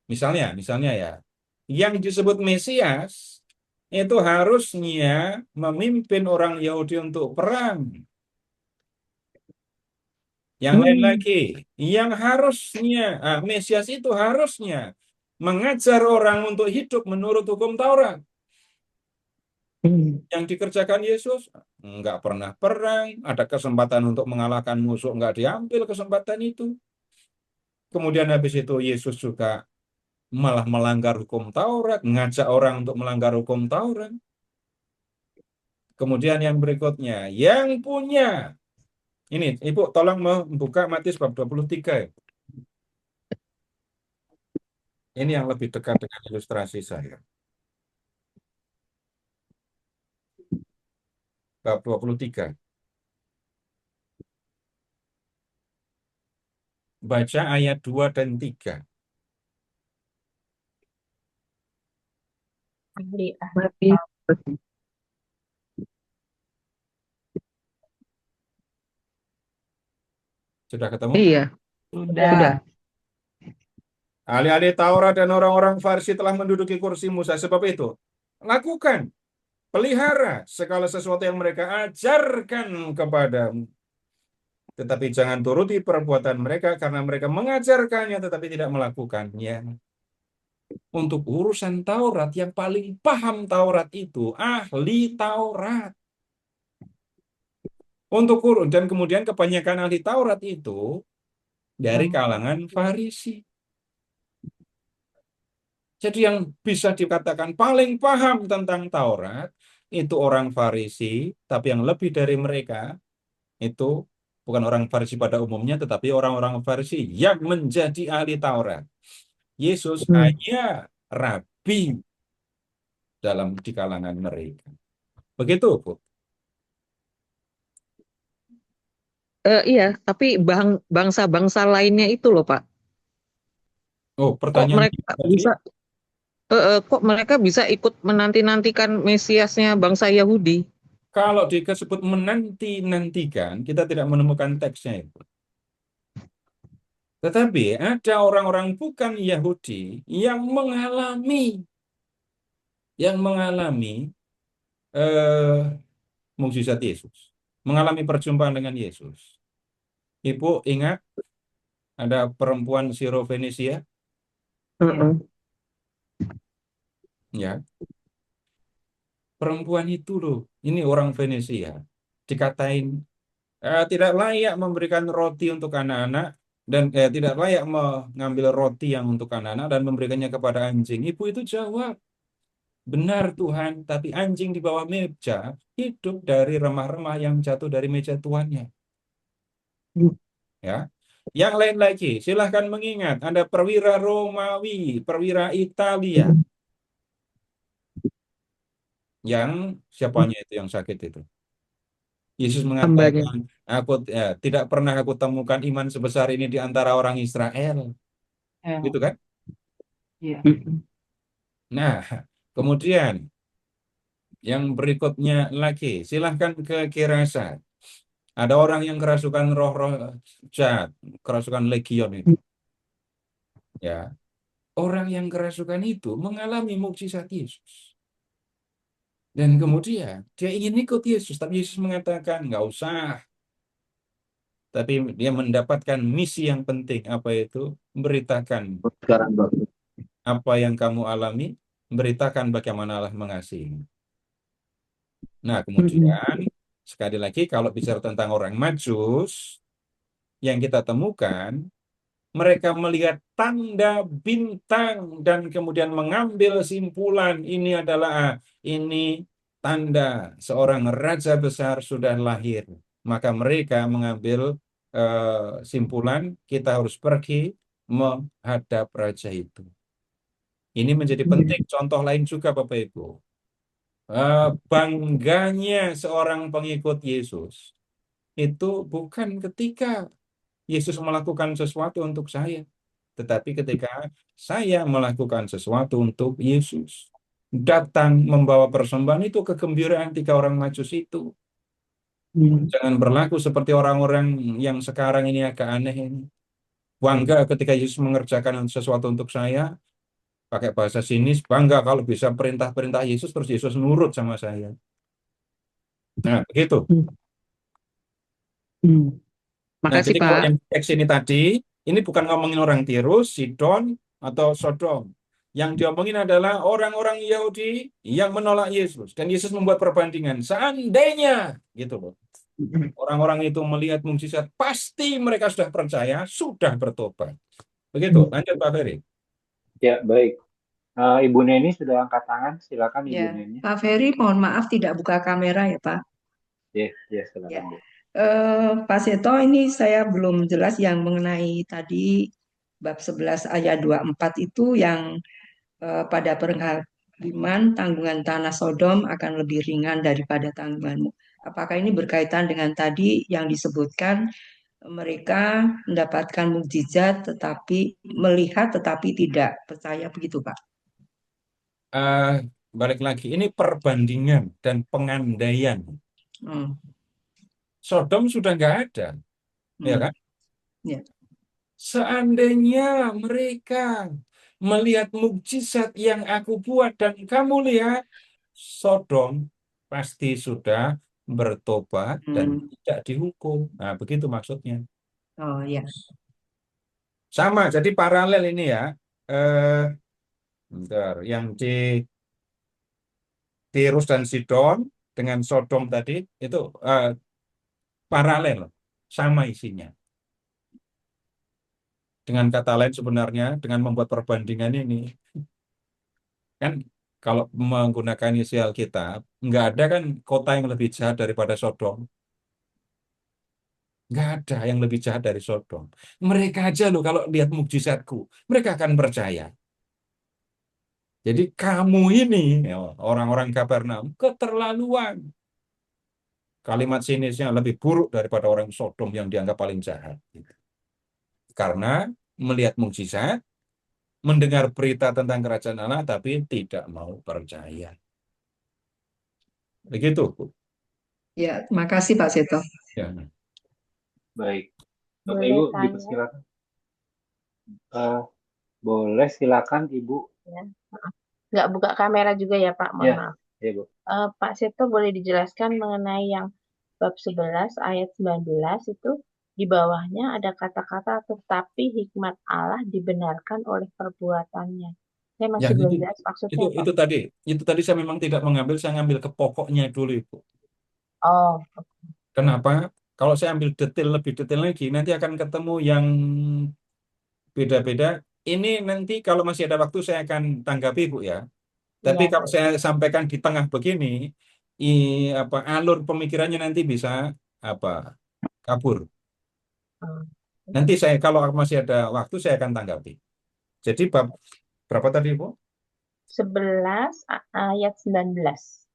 Misalnya ya, yang disebut Mesias itu harusnya memimpin orang Yahudi untuk perang. Yang lain lagi, yang harusnya Mesias itu harusnya mengajar orang untuk hidup menurut hukum Taurat. Yang dikerjakan Yesus nggak pernah perang, ada kesempatan untuk mengalahkan musuh, nggak diambil kesempatan itu. Kemudian habis itu Yesus juga malah melanggar hukum Taurat, ngajak orang untuk melanggar hukum Taurat. Kemudian yang berikutnya, yang punya. Ini, Ibu tolong membuka Matius bab 23 ya. Ini yang lebih dekat dengan ilustrasi saya. Bab 23. baca ayat 2 dan 3. Ahli, Mati. Sudah ketemu? Iya, sudah. sudah. Ahli-ahli Taurat dan orang-orang Farisi telah menduduki kursi Musa. Sebab itu, lakukan, pelihara segala sesuatu yang mereka ajarkan kepadamu. Tetapi jangan turuti perbuatan mereka karena mereka mengajarkannya tetapi tidak melakukannya. Untuk urusan Taurat, yang paling paham Taurat itu ahli Taurat. Dan kemudian kebanyakan ahli Taurat itu dari kalangan Farisi. Jadi yang bisa dikatakan paling paham tentang Taurat itu orang Farisi, tapi yang lebih dari mereka itu bukan orang Farisi pada umumnya, tetapi orang-orang Farisi yang menjadi ahli Taurat. Yesus hanya rabi di kalangan mereka. Begitu, Bu. Iya, tapi bangsa-bangsa lainnya itu loh, Pak. Oh, Kok pertanyaan mereka tadi, bisa kok mereka bisa ikut menanti-nantikan Mesiasnya bangsa Yahudi? kalau disebut menanti-nantikan, kita tidak menemukan teksnya itu. Tetapi ada orang-orang bukan Yahudi yang mengalami mukjizat Yesus, mengalami perjumpaan dengan Yesus. Ibu ingat ada perempuan Sirofenisia, Heeh. ya. Perempuan itu loh, ini orang Venesia, dikatain tidak layak memberikan roti untuk anak-anak dan tidak layak mengambil roti yang untuk anak-anak dan memberikannya kepada anjing. Ibu itu jawab, benar Tuhan, tapi anjing di bawah meja hidup dari remah-remah yang jatuh dari meja tuannya. Ya, yang lain lagi, silahkan mengingat ada perwira Romawi, perwira Italia, yang siapanya itu yang sakit itu. Yesus Hambanya. mengatakan, tidak pernah aku temukan iman sebesar ini di antara orang Israel. Gitu kan? Nah, kemudian yang berikutnya lagi, silahkan ke Gerasa. Ada orang yang kerasukan roh-roh jahat, kerasukan legion itu. Ya, orang yang kerasukan itu mengalami mukjizat Yesus. Dan kemudian dia ingin ikut Yesus, tapi Yesus mengatakan nggak usah. Tapi dia mendapatkan misi yang penting, apa itu? Memberitakan Sekarang bagus. apa yang kamu alami, beritakan bagaimana Allah mengasihi. Nah, kemudian sekali lagi kalau bicara tentang orang Majus, yang kita temukan, mereka melihat tanda bintang dan kemudian mengambil simpulan ini tanda seorang raja besar sudah lahir. Maka mereka mengambil simpulan kita harus pergi menghadap raja itu. Ini menjadi penting. Contoh lain juga Bapak Ibu. Bangganya seorang pengikut Yesus itu bukan ketika Yesus melakukan sesuatu untuk saya, tetapi ketika saya melakukan sesuatu untuk Yesus. Datang membawa persembahan itu kegembiraan tiga orang Majus itu. Jangan berlaku seperti orang-orang yang sekarang ini agak aneh ini. Bangga ketika Yesus mengerjakan sesuatu untuk saya, pakai bahasa sinis, bangga kalau bisa perintah-perintah Yesus, terus Yesus nurut sama saya. Nah, begitu. Nah, Makasih, jadi kalau Pak. yang teks ini tadi, ini bukan ngomongin orang Tirus, Sidon, atau Sodom. Yang diomongin adalah orang-orang Yahudi yang menolak Yesus. Dan Yesus membuat perbandingan. Seandainya, gitu loh. Orang-orang itu melihat mukjizat, pasti mereka sudah percaya, sudah bertobat. Begitu. Lanjut Pak Ferry. Ya, baik. Ibu Neni sudah angkat tangan, silakan Ibu Ya, Neni. Pak Ferry, mohon maaf tidak buka kamera ya, Pak. Ya, Ya, silakan Bu. Pak Seto, ini saya belum jelas yang mengenai tadi bab 11 ayat 24 itu yang pada penghakiman tanggungan tanah Sodom akan lebih ringan daripada tanggunganmu. Apakah ini berkaitan dengan tadi yang disebutkan mereka mendapatkan mukjizat tetapi melihat tetapi tidak percaya begitu, Pak. Balik lagi, ini perbandingan dan pengandaian. Hmm, Sodom sudah nggak ada, ya hmm, kan? ya. Seandainya mereka melihat mukjizat yang aku buat dan kamu lihat, Sodom pasti sudah bertobat dan Hmm. tidak dihukum. Nah, begitu maksudnya. Oh ya. Sama, jadi paralel ini ya. Eh, bentar, yang di Tirus dan Sidon dengan Sodom tadi itu paralel, sama isinya. Dengan kata lain sebenarnya dengan membuat perbandingan ini kan kalau menggunakan isi Alkitab nggak ada kan kota yang lebih jahat daripada Sodom. Nggak ada yang lebih jahat dari Sodom. Mereka aja loh kalau lihat mukjizatku, mereka akan percaya. Jadi kamu ini ya, orang-orang Kapernaum keterlaluan. Kalimat sinisnya lebih buruk daripada orang Sodom yang dianggap paling jahat. Karena melihat mukjizat, mendengar berita tentang kerajaan Allah, tapi tidak mau percaya. Begitu, Bu. Ya, makasih Pak Seto. Ya. Baik. Bapak Boleh Ibu tanya? dipersilakan. Boleh silakan Ibu. Ya. Nggak buka kamera juga ya Pak, mohon Ya, maaf. ya Bu. Pak Seto boleh dijelaskan mengenai yang bab 11 ayat 19 itu di bawahnya ada kata-kata tetapi hikmat Allah dibenarkan oleh perbuatannya. Saya Ya, masih belum jelas maksudnya apa. itu tadi saya memang tidak mengambil, saya ngambil ke pokoknya dulu, Ibu. Oh, Kenapa? Kalau saya ambil lebih detail lagi, nanti akan ketemu yang beda-beda. Ini nanti kalau masih ada waktu saya akan tanggapi, Bu ya. Tapi iya kalau baik. saya sampaikan di tengah begini, alur pemikirannya nanti bisa kabur. Hmm. Nanti saya kalau masih ada waktu saya akan tanggapi. Jadi bab berapa tadi, Bu? 11 ayat 19.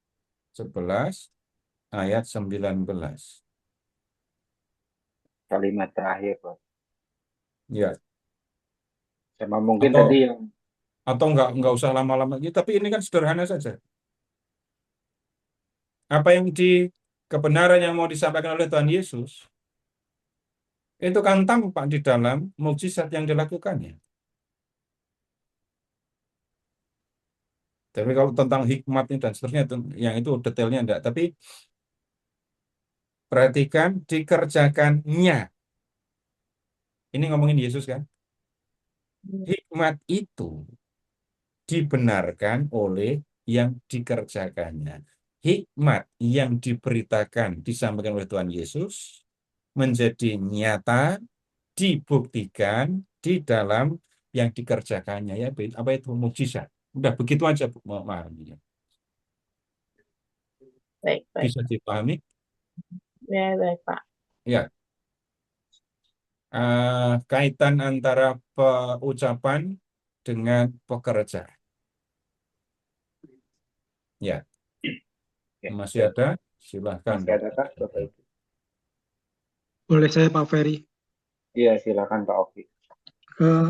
11 ayat 19. Kalimat terakhir, Pak. Ya. Sama mungkin Atau tadi yang atau nggak usah lama-lama lagi, tapi ini kan sederhana saja. Apa yang kebenaran yang mau disampaikan oleh Tuhan Yesus itu kan tampak di dalam mukjizat yang dilakukannya. Tapi kalau tentang hikmatnya dan seterusnya, yang itu detailnya enggak. Tapi perhatikan dikerjakannya. Ini ngomongin Yesus kan? Hikmat itu dibenarkan oleh yang dikerjakannya. Hikmat yang diberitakan, disampaikan oleh Tuhan Yesus menjadi nyata, dibuktikan di dalam yang dikerjakannya. Ya, apa itu mukjizat? Udah begitu aja, Bu, memahaminya. Baik, baik. Bisa dipahami? Ya, baik Pak. Ya. Kaitan antara ucapan dengan pekerjaan. Ya, ya, masih ada? Silahkan. masih ada Kak, Bapak Ibu? Boleh saya Pak Ferry? Iya, silakan Pak Oki. Eh,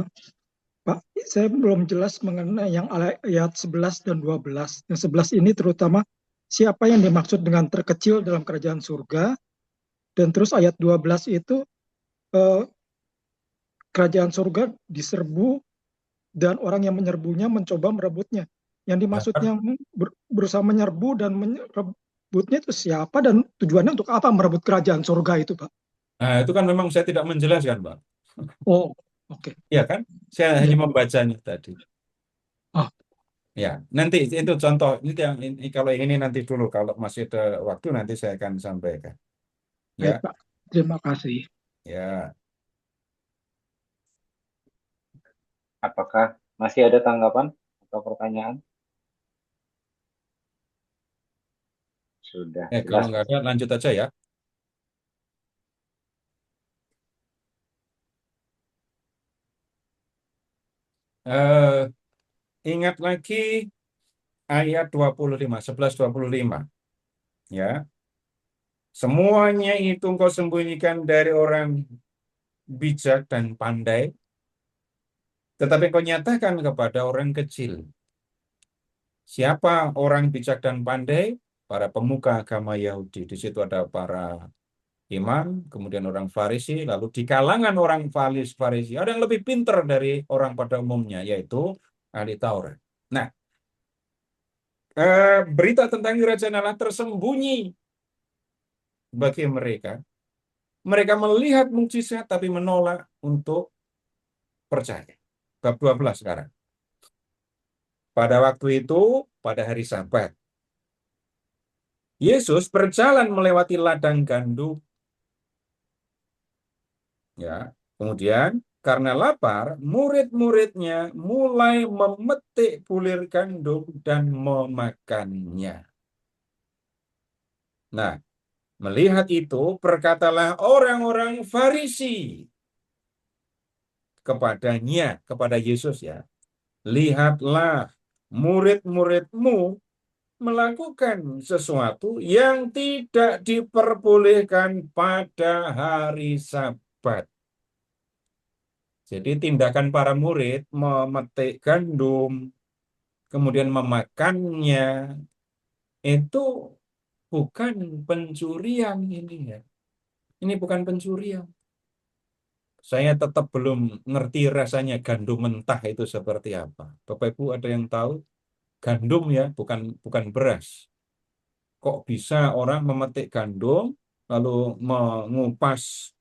Pak, saya belum jelas mengenai yang ayat 11 dan 12. Yang 11 ini terutama siapa yang dimaksud dengan terkecil dalam kerajaan surga. Dan terus ayat 12 itu kerajaan surga diserbu dan orang yang menyerbunya mencoba merebutnya. Yang dimaksud yang berusaha menyerbu dan merebutnya itu siapa dan tujuannya untuk apa merebut kerajaan surga itu, Pak? Nah, itu kan memang saya tidak menjelaskan, Pak. Oh, oke. Ya kan? Saya Ya. hanya membacanya tadi. Oh. Ya, nanti itu contoh. Ini kalau yang ini nanti dulu. Kalau masih ada waktu nanti saya akan sampaikan. Ya. Baik, Pak. Terima kasih. Ya. Apakah masih ada tanggapan atau pertanyaan? Sudah Kalau jelas. nggak ada, lanjut aja ya. Ingat lagi ayat 25, 11:25. Ya. Semuanya itu engkau sembunyikan dari orang bijak dan pandai, tetapi engkau nyatakan kepada orang kecil. Siapa orang bijak dan pandai? Para pemuka agama Yahudi. Di situ ada para imam, kemudian orang Farisi, lalu di kalangan orang Farisi ada yang lebih pintar dari orang pada umumnya, yaitu ahli Taurat. Nah, berita tentang kerajaan Allah tersembunyi bagi mereka. Mereka melihat mukjizat tapi menolak untuk percaya. Bab 12 sekarang. Pada waktu itu, pada hari Sabat, Yesus berjalan melewati ladang gandum. Ya, kemudian karena lapar, murid-muridnya mulai memetik bulir gandum dan memakannya. Nah, melihat itu, berkatalah orang-orang Farisi kepadanya, kepada Yesus ya, lihatlah murid-muridmu melakukan sesuatu yang tidak diperbolehkan pada hari Sabat. Jadi tindakan para murid memetik gandum, kemudian memakannya, itu bukan pencurian ini ya. Ini bukan pencurian. Saya tetap belum ngerti rasanya gandum mentah itu seperti apa. Bapak Ibu ada yang tahu? Gandum ya, bukan beras. Kok bisa orang memetik gandum, lalu mengupas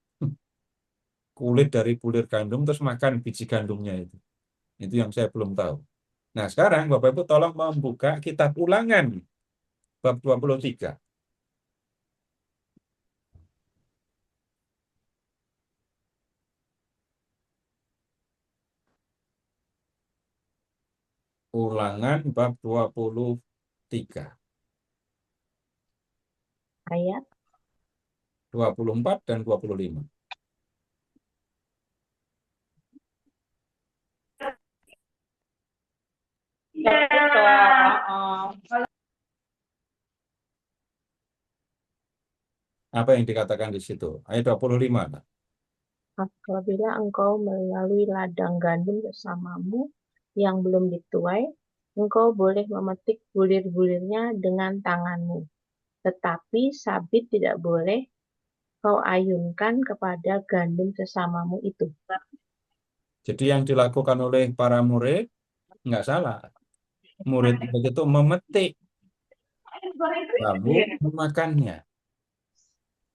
kulit dari bulir gandum, terus makan biji gandumnya itu. Itu yang saya belum tahu. Nah, sekarang Bapak Ibu tolong membuka kitab Ulangan bab 23. Ulangan bab 23. Ayat 24 dan 25. Apa yang dikatakan di situ? Ayat 25. apabila engkau melalui ladang gandum bersamamu yang belum dituai, engkau boleh memetik bulir-bulirnya dengan tanganmu. Tetapi sabit tidak boleh kau ayunkan kepada gandum sesamamu itu. Jadi yang dilakukan oleh para murid nggak salah. Murid itu memetik lalu memakannya.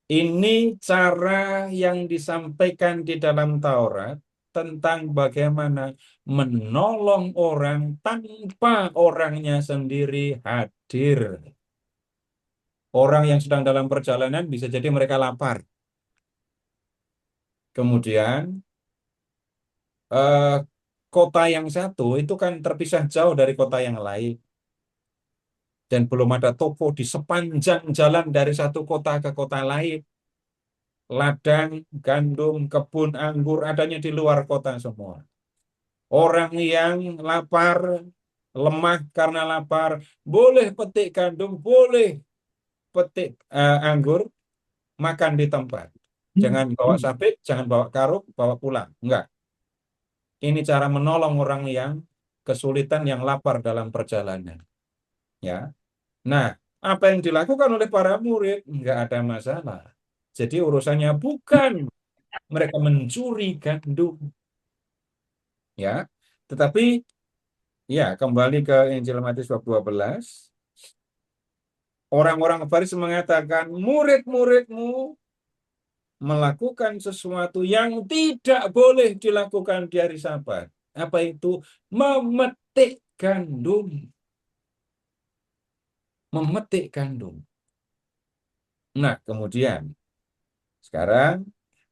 Ini cara yang disampaikan di dalam Taurat tentang bagaimana menolong orang tanpa orangnya sendiri hadir. Orang yang sedang dalam perjalanan bisa jadi mereka lapar. Kemudian kota yang satu itu kan terpisah jauh dari kota yang lain. Dan belum ada toko di sepanjang jalan dari satu kota ke kota lain. Ladang, gandum, kebun anggur adanya di luar kota semua. Orang yang lapar, lemah karena lapar, boleh petik gandum, boleh petik anggur, makan di tempat. Jangan bawa sabit, jangan bawa karung, bawa pulang. Enggak. Ini cara menolong orang yang kesulitan, yang lapar dalam perjalanan. Ya. Nah, apa yang dilakukan oleh para murid enggak ada masalah. Jadi urusannya bukan mereka mencuri gandum. Ya. Tetapi ya, kembali ke Injil Matius bab 12. Orang-orang Farisi mengatakan, murid-muridmu melakukan sesuatu yang tidak boleh dilakukan di hari Sabat. Apa itu? Memetik gandum. Memetik gandum. Nah, kemudian sekarang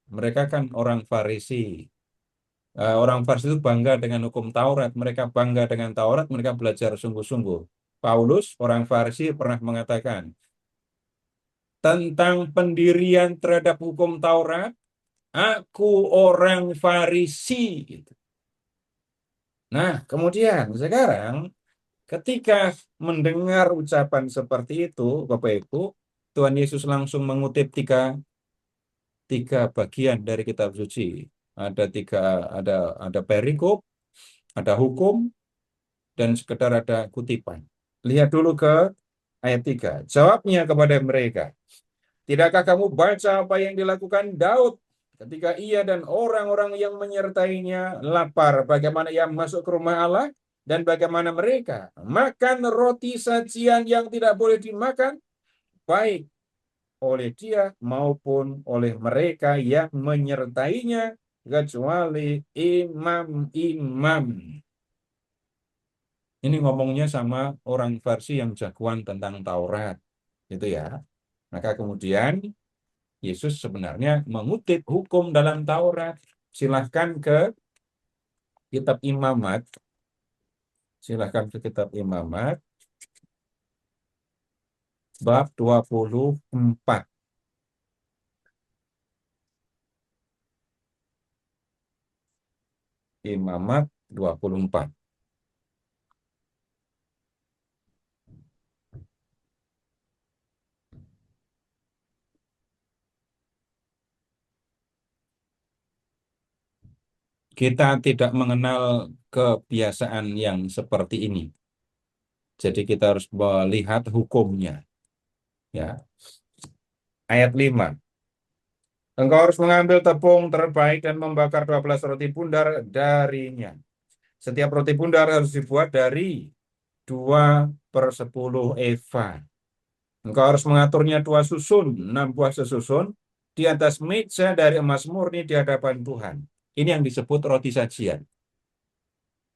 mereka kan orang Farisi. Orang Farisi itu bangga dengan hukum Taurat. Mereka bangga dengan Taurat, mereka belajar sungguh-sungguh. Paulus, orang Farisi, pernah mengatakan tentang pendirian terhadap hukum Taurat, aku orang Farisi. Nah, kemudian sekarang ketika mendengar ucapan seperti itu, Bapak Ibu, Tuhan Yesus langsung mengutip 3 3 bagian dari kitab suci. Ada perikop, ada hukum, dan sekedar ada kutipan. Lihat dulu ke ayat 3. Jawabnya kepada mereka, tidakkah kamu baca apa yang dilakukan Daud ketika ia dan orang-orang yang menyertainya lapar, bagaimana ia masuk ke rumah Allah dan bagaimana mereka makan roti sajian yang tidak boleh dimakan, baik oleh dia maupun oleh mereka yang menyertainya, kecuali imam-imam. Ini ngomongnya sama orang Farsi yang jagoan tentang Taurat, gitu ya. Maka kemudian Yesus sebenarnya mengutip hukum dalam Taurat. Silahkan ke kitab Imamat. Silahkan ke kitab Imamat. Bab 24. Imamat 24. Kita tidak mengenal kebiasaan yang seperti ini. Jadi kita harus melihat hukumnya. Ya. Ayat 5. Engkau harus mengambil tepung terbaik dan membakar 12 roti bundar darinya. Setiap roti bundar harus dibuat dari 2/10 eva. Engkau harus mengaturnya 2 susun, 6 buah sesusun, di atas meja dari emas murni di hadapan Tuhan. Ini yang disebut roti sajian.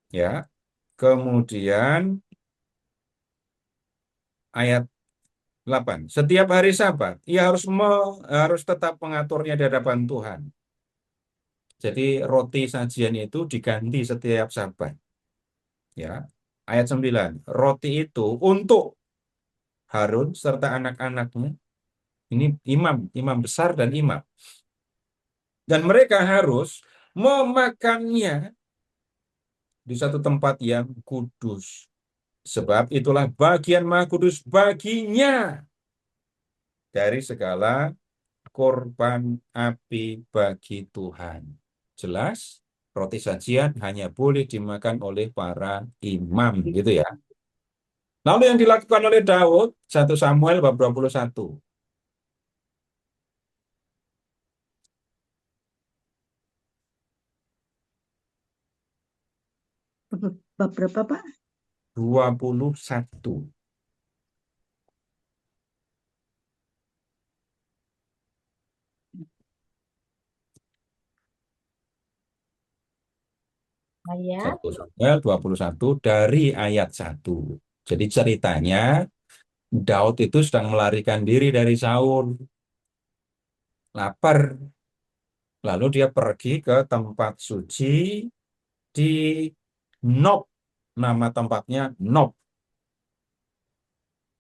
Ya. Kemudian ayat 8. Setiap hari Sabat, ia harus tetap mengaturnya di hadapan Tuhan. Jadi roti sajian itu diganti setiap Sabat. Ya. Ayat 9. Roti itu untuk Harun serta anak-anaknya. Ini imam besar dan imam. Dan mereka harus memakannya di satu tempat yang kudus. Sebab itulah bagian maha kudus baginya dari segala korban api bagi Tuhan. Jelas, roti sajian hanya boleh dimakan oleh para imam, gitu ya. Lalu yang dilakukan oleh Daud, 1 Samuel bab 21. Bab berapa, Pak? 21. Ayat 1 Samuel 21 dari ayat 1. Jadi ceritanya Daud itu sedang melarikan diri dari Saul. Lapar. Lalu dia pergi ke tempat suci di Nob. Nama tempatnya Nob.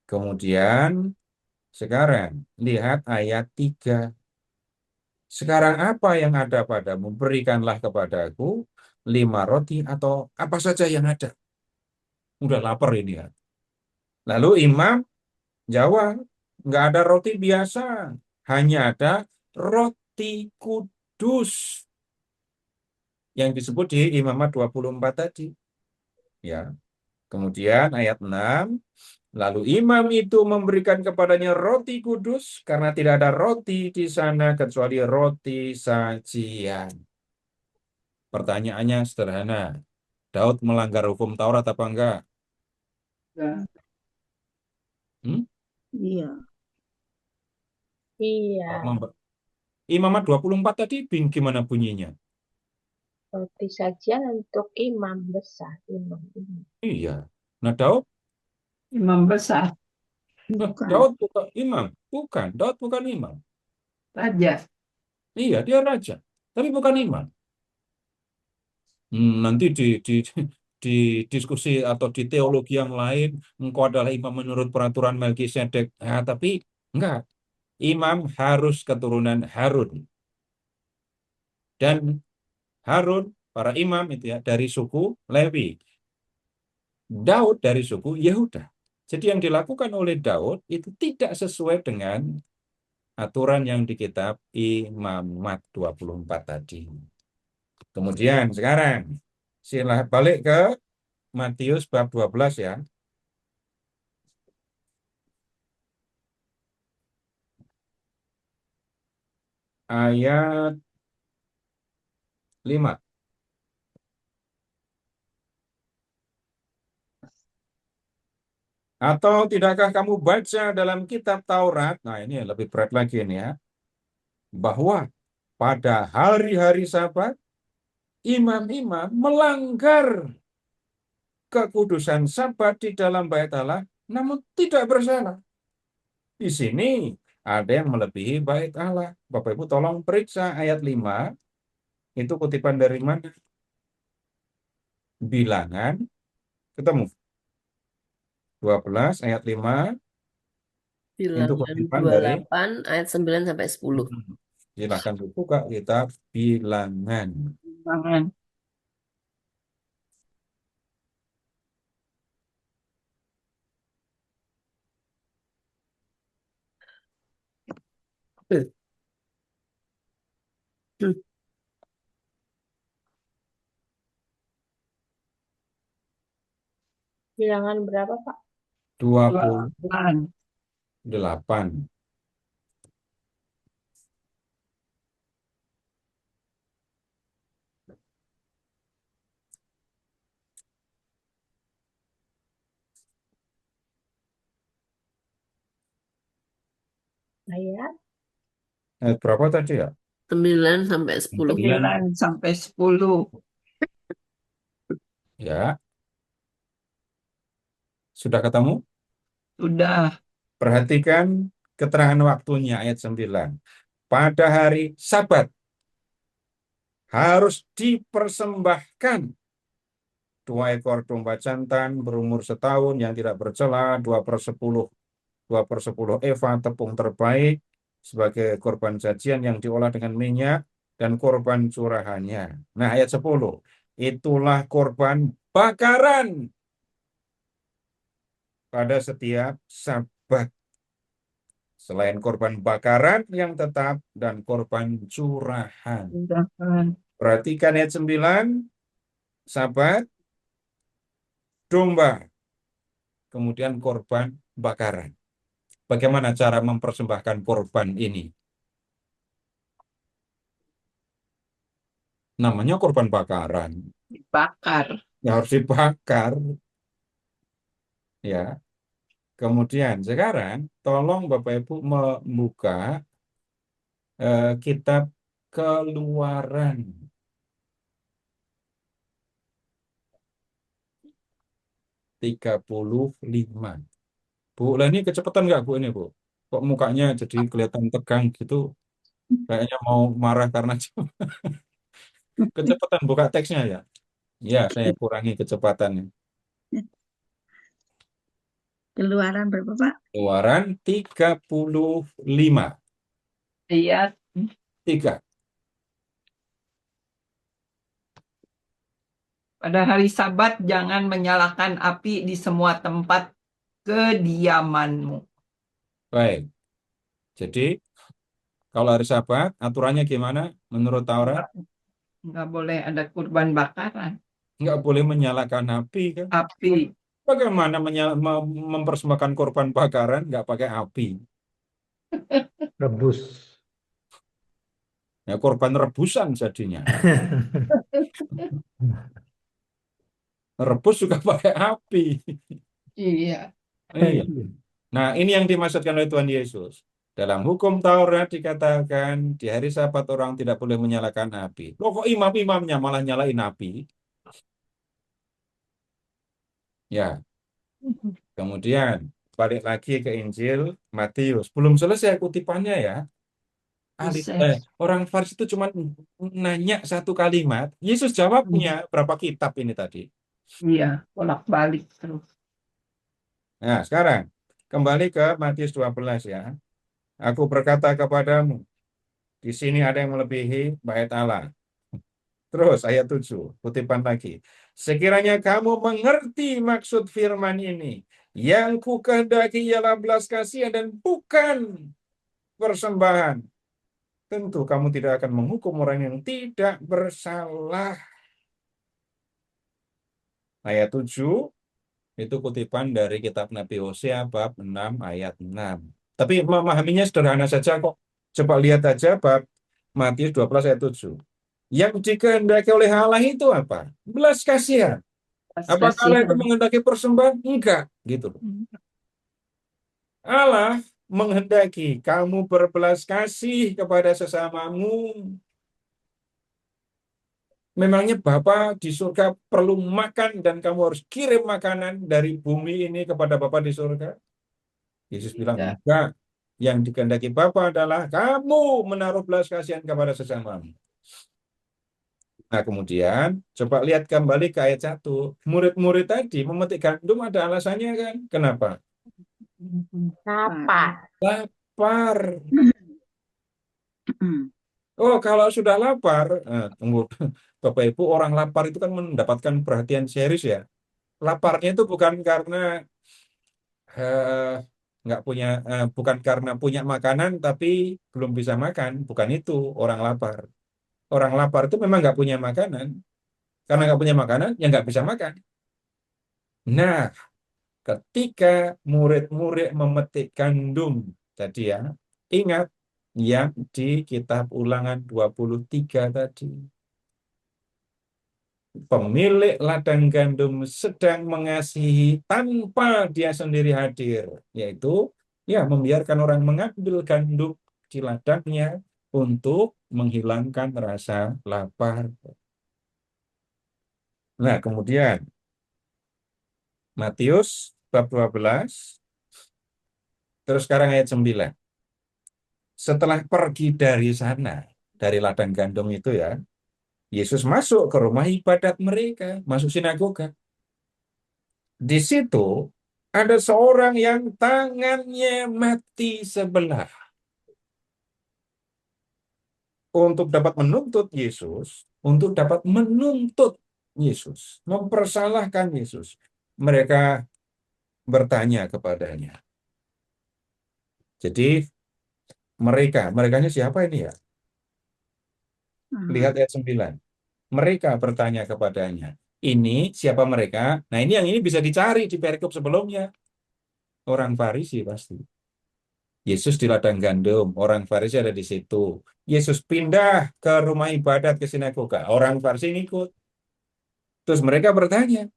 Kemudian sekarang lihat ayat 3. Sekarang apa yang ada padamu? Berikanlah kepadaku 5 roti atau apa saja yang ada. Udah lapar ini ya. Lalu imam jawab, nggak ada roti biasa, hanya ada roti kudus yang disebut di Imamat 24 tadi. Ya. Kemudian ayat 6, lalu imam itu memberikan kepadanya roti kudus karena tidak ada roti di sana kecuali roti sajian. Pertanyaannya sederhana. Daud melanggar hukum Taurat apa enggak? Hmm? Iya. iya, Imamat 24 tadi gimana bunyinya? roti sajian untuk imam besar, imam. Iya. Nah, Daud? Imam besar, Bukan. Daud bukan imam. Bukan, Daud bukan imam. raja. Iya, dia raja. Tapi bukan imam. Nanti di diskusi atau di teologi yang lain, engkau adalah imam menurut peraturan Melkisedek. Nah, tapi enggak. Imam harus keturunan Harun. Dan Harun, para imam itu ya, dari suku Lewi. Daud dari suku Yehuda. Jadi yang dilakukan oleh Daud itu tidak sesuai dengan aturan yang di kitab Imamat 24 tadi. Kemudian sekarang silahkan balik ke Matius bab 12 ya. Ayat 5. Atau tidakkah kamu baca dalam kitab Taurat? Nah, ini lebih berat lagi ini ya. Bahwa pada hari-hari Sabat imam-imam melanggar kekudusan Sabat di dalam bait Allah namun tidak bersalah. Di sini ada yang melebihi bait Allah. Bapak Ibu tolong periksa ayat 5. Itu kutipan dari mana? Bilangan ketemu 12 ayat 5 itu Bilangan kutipan dari 28 ayat 9 sampai 10. silakan dibuka kitab Bilangan. Jangan. Bilangan berapa, Pak? 28. Ayat Ayat berapa tadi ya? 9 sampai 10. 9 sampai 10. Ya. Sudah ketemu? Sudah. Perhatikan keterangan waktunya ayat 9. Pada hari Sabat harus dipersembahkan 2 ekor domba jantan berumur setahun yang tidak bercela, 2/10 eva tepung terbaik sebagai korban sajian yang diolah dengan minyak dan korban curahannya. Nah, ayat 10. Itulah korban bakaran pada setiap Sabat. Selain korban bakaran yang tetap dan korban curahan. Perhatikan ayat 9. Sabat, domba, kemudian korban bakaran. Bagaimana cara mempersembahkan korban ini? Namanya korban bakaran. Dibakar. Ya, harus dibakar. Ya. Kemudian sekarang tolong Bapak Ibu membuka kitab Keluaran. (35). Bu, lah ini kecepatan nggak Bu ini Bu? Kok mukanya jadi kelihatan tegang gitu? Kayaknya mau marah karena kecepatan buka teksnya ya? Ya, saya kurangi kecepatannya. Keluaran berapa, Pak? Keluaran 35. Iya. 3. Pada hari Sabat jangan menyalakan api di semua tempat kediamanmu. Baik. Jadi, kalau hari Sabat, aturannya gimana menurut Taurat? Nggak boleh ada kurban bakaran. Nggak boleh menyalakan api kan? Api. Bagaimana mempersembahkan korban bakaran nggak pakai api? Rebus. Ya, korban rebusan jadinya. Rebus juga pakai api. Iya. Iya. Nah, ini yang dimaksudkan oleh Tuhan Yesus. Dalam hukum Taurat dikatakan di hari Sabat orang tidak boleh menyalakan api. Loh, kok imam-imamnya malah nyalain api? Ya. Kemudian balik lagi ke Injil Matius. Belum selesai kutipannya ya. Orang Farisi itu cuma nanya satu kalimat. Yesus jawabnya berapa kitab ini tadi? Iya, bolak-balik terus. Nah, sekarang kembali ke Matius 12 ya. Aku berkata kepadamu, di sini ada yang melebihi bait Allah. Terus ayat 7, kutipan lagi. Sekiranya kamu mengerti maksud firman ini, yang ku kehendaki ialah belas kasihan dan bukan persembahan, tentu kamu tidak akan menghukum orang yang tidak bersalah. Ayat 7 itu kutipan dari kitab Nabi Hosea bab 6 ayat 6. Tapi memahaminya sederhana saja kok. Coba lihat aja bab Matius 12 ayat 7. Yang dikehendaki oleh Allah itu apa? Belas kasihan. Apakah Allah itu menghendaki persembahan? Enggak, gitu. Allah menghendaki kamu berbelas kasih kepada sesamamu. Memangnya Bapa di surga perlu makan dan kamu harus kirim makanan dari bumi ini kepada Bapa di surga? Yesus bilang, Ya. enggak. Yang dikehendaki Bapa adalah kamu menaruh belas kasihan kepada sesamamu. Nah, kemudian coba lihat kembali ke ayat 1. Murid-murid tadi memetik gandum ada alasannya kan? Kenapa? Lapar. Lapar. Oh, kalau sudah lapar, tunggu. Bapak Ibu, orang lapar itu kan mendapatkan perhatian serius ya. Laparnya itu bukan karena eh, bukan karena punya makanan tapi belum bisa makan, bukan itu orang lapar. Orang lapar itu memang nggak punya makanan, karena nggak punya makanan ya nggak bisa makan. Nah, ketika murid-murid memetik gandum tadi ya, ingat yang di kitab Ulangan 23 tadi. Pemilik ladang gandum sedang mengasihi tanpa dia sendiri hadir, yaitu ya membiarkan orang mengambil gandum di ladangnya untuk menghilangkan rasa lapar. Nah, kemudian Matius bab 12, terus sekarang ayat 9. Setelah pergi dari sana, dari ladang gandum itu ya, Yesus masuk ke rumah ibadat mereka, masuk sinagoga. Di situ ada seorang yang tangannya mati sebelah. Untuk dapat menuntut Yesus, mempersalahkan Yesus. Mereka bertanya kepadanya. Jadi merekanya siapa ini ya? Lihat ayat 9. Mereka bertanya kepadanya. Ini siapa mereka? Nah, ini bisa dicari di perikop sebelumnya. Orang Farisi pasti. Yesus di ladang gandum, orang Farisi ada di situ. Yesus pindah ke rumah ibadat, ke sinagoga. Orang Farisi ngikut. Terus mereka bertanya,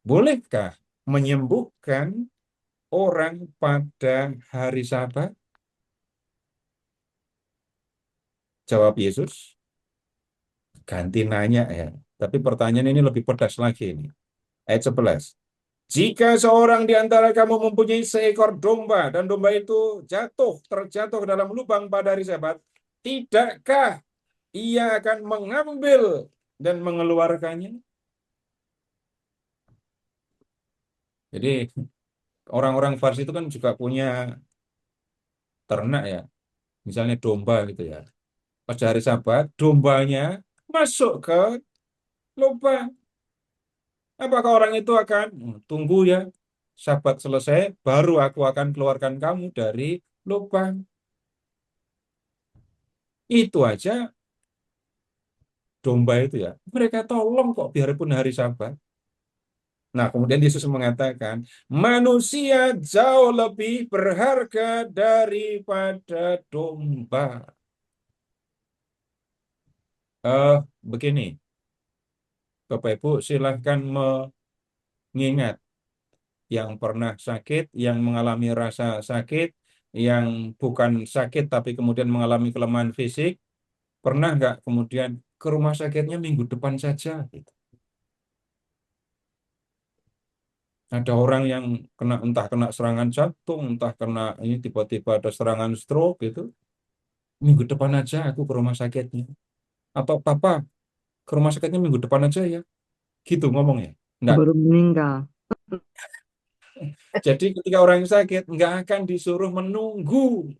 bolehkah menyembuhkan orang pada hari Sabat? Jawab Yesus, ganti nanya ya. Tapi pertanyaan ini lebih pedas lagi ini. Ayat 11. Jika seorang di antara kamu mempunyai seekor domba dan domba itu terjatuh ke dalam lubang pada hari Sabat, tidakkah ia akan mengambil dan mengeluarkannya? Jadi orang-orang Farisi itu kan juga punya ternak ya, misalnya domba gitu ya. Pada hari Sabat, dombanya masuk ke lubang. Apakah orang itu akan tunggu ya, Sabat selesai, baru aku akan keluarkan kamu dari lubang? Itu aja domba itu ya. Mereka tolong kok biarpun hari Sabat. Nah, kemudian Yesus mengatakan, manusia jauh lebih berharga daripada domba. Begini, Bapak Ibu silahkan mengingat yang pernah sakit, yang mengalami rasa sakit, yang bukan sakit tapi kemudian mengalami kelemahan fisik, pernah nggak kemudian ke rumah sakitnya minggu depan saja? Gitu. Ada orang yang entah kena serangan jantung, entah kena ini tiba-tiba ada serangan stroke gitu. Minggu depan aja aku ke rumah sakitnya. Atau papa ke rumah sakitnya minggu depan aja ya. Gitu ngomongnya. Enggak. Baru meninggal. Jadi ketika orang yang sakit nggak akan disuruh menunggu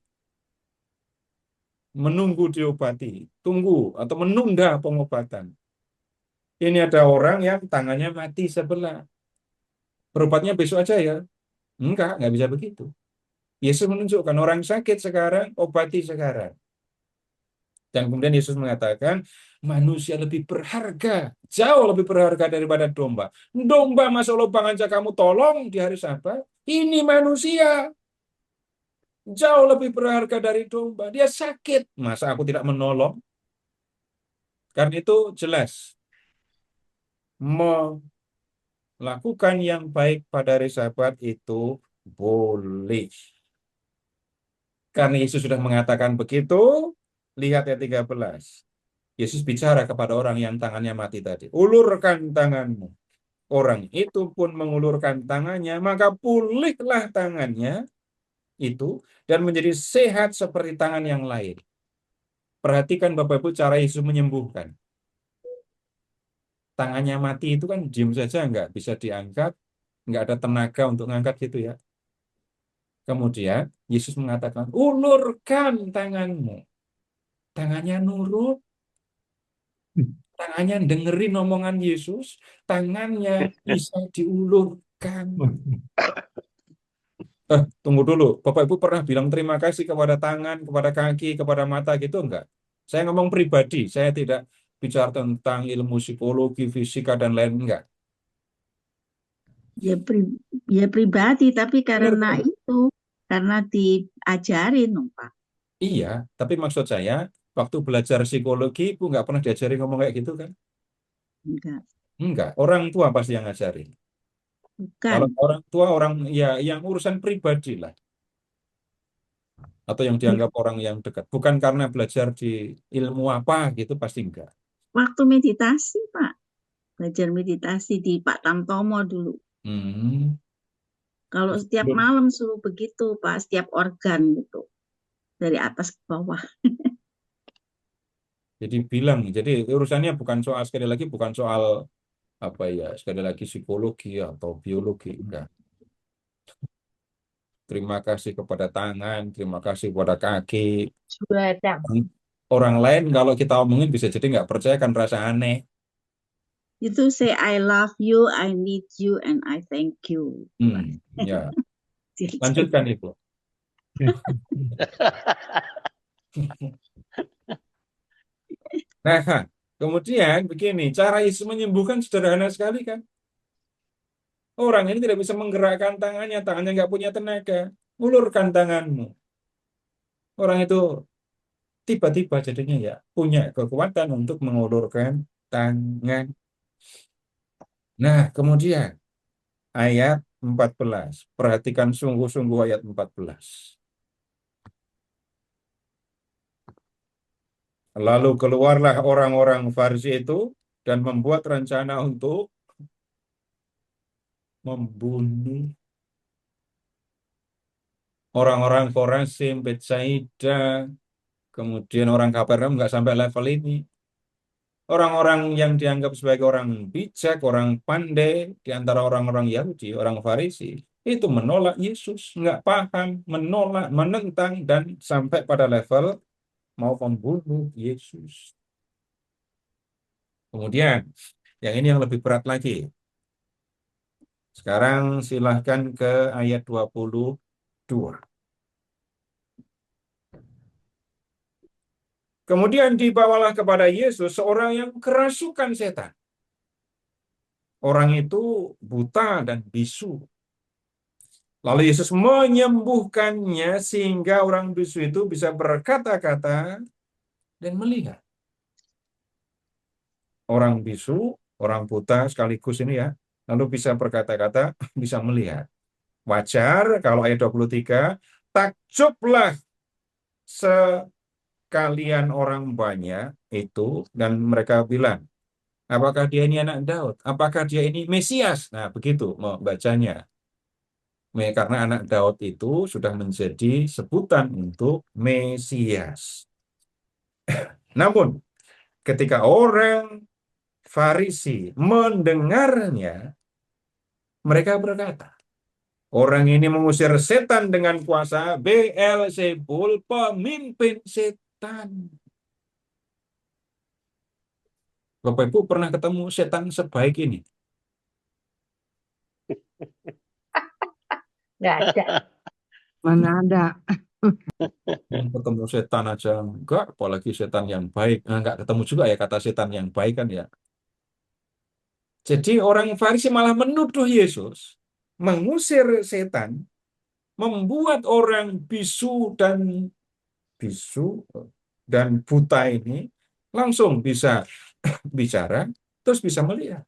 diobati, tunggu atau menunda pengobatan. Ini ada orang yang tangannya mati sebelah. Berobatnya besok aja ya. Enggak bisa begitu. Yesus menunjukkan orang sakit sekarang, obati sekarang. Dan kemudian Yesus mengatakan, manusia lebih berharga, jauh lebih berharga daripada domba. Domba masuk lubang aja kamu tolong di hari Sabat. Ini manusia jauh lebih berharga dari domba. Dia sakit, masa aku tidak menolong? Karena itu jelas, melakukan yang baik pada hari Sabat itu boleh. Karena Yesus sudah mengatakan begitu, lihat ayat 13. Yesus bicara kepada orang yang tangannya mati tadi. Ulurkan tanganmu. Orang itu pun mengulurkan tangannya, maka pulihlah tangannya itu dan menjadi sehat seperti tangan yang lain. Perhatikan Bapak Ibu cara Yesus menyembuhkan. Tangannya mati itu kan diam saja, nggak bisa diangkat, nggak ada tenaga untuk mengangkat gitu ya. Kemudian Yesus mengatakan, ulurkan tanganmu. Tangannya nurut, tangannya dengerin omongan Yesus, tangannya bisa diulurkan. Tunggu dulu, Bapak Ibu pernah bilang terima kasih kepada tangan, kepada kaki, kepada mata gitu enggak? Saya ngomong pribadi, saya tidak bicara tentang ilmu psikologi, fisika, dan lain enggak. Ya pribadi, tapi karena Benar. itu, karena diajarin, dong, Pak. Iya, tapi maksud saya, waktu belajar psikologi, Ibu nggak pernah diajari ngomong kayak gitu kan? Enggak, Enggak, orang tua pasti yang ngajarin. Kalau bukan. orang tua, orang ya yang urusan pribadi lah. Atau yang Ya, dianggap orang yang dekat. Bukan karena belajar di ilmu apa gitu, pasti enggak. waktu meditasi, Pak. Belajar meditasi di Pak Tamtomo dulu. Hmm. Kalau setiap malam suruh begitu, Pak, setiap organ gitu. Dari atas ke bawah. Jadi bilang, jadi urusannya bukan soal, sekali lagi bukan soal apa ya, sekali lagi psikologi atau biologi, enggak. Terima kasih kepada tangan, terima kasih kepada kaki. Juara. Orang lain kalau kita omongin bisa jadi nggak percaya kan, rasa aneh. Itu say I love you, I need you, and I thank you. Ya. Lanjutkan Ibu. Nah, kemudian begini, cara Yesus menyembuhkan sederhana sekali kan. Orang ini tidak bisa menggerakkan tangannya nggak punya tenaga. Ulurkan tanganmu. Orang itu tiba-tiba jadinya ya punya kekuatan untuk mengulurkan tangan. Nah, kemudian ayat 14. Perhatikan sungguh-sungguh ayat 14. Lalu keluarlah orang-orang Farisi itu dan membuat rencana untuk membunuh orang-orang Korazim, Betsaida, kemudian orang Kapernaum nggak sampai level ini. Orang-orang yang dianggap sebagai orang bijak, orang pandai di antara orang-orang Yahudi, orang Farisi, itu menolak Yesus, nggak paham, menolak, menentang, dan sampai pada level mau membunuh Yesus. Kemudian, yang ini yang lebih berat lagi. Sekarang silahkan ke ayat 22. Kemudian dibawalah kepada Yesus seorang yang kerasukan setan. Orang itu buta dan bisu. Lalu Yesus menyembuhkannya sehingga orang bisu itu bisa berkata-kata dan melihat. Orang bisu, orang buta sekaligus ini ya, lalu bisa berkata-kata, bisa melihat. Wajar kalau ayat 23, takjublah sekalian orang banyak itu, dan mereka bilang, apakah dia ini anak Daud? Apakah dia ini Mesias? Nah, begitu membacanya. Karena anak Daud itu sudah menjadi sebutan untuk Mesias. Namun, ketika orang Farisi mendengarnya, mereka berkata, orang ini mengusir setan dengan kuasa Beelzebul, pemimpin setan. Bapak Ibu pernah ketemu setan sebaik ini? Nggak ada. Mana ada. Ketemu setan aja enggak, apalagi setan yang baik. Nah, enggak ketemu juga ya kata setan yang baik kan ya. Jadi orang Farisi malah menuduh Yesus mengusir setan, membuat orang bisu dan buta ini langsung bisa bicara, terus bisa melihat.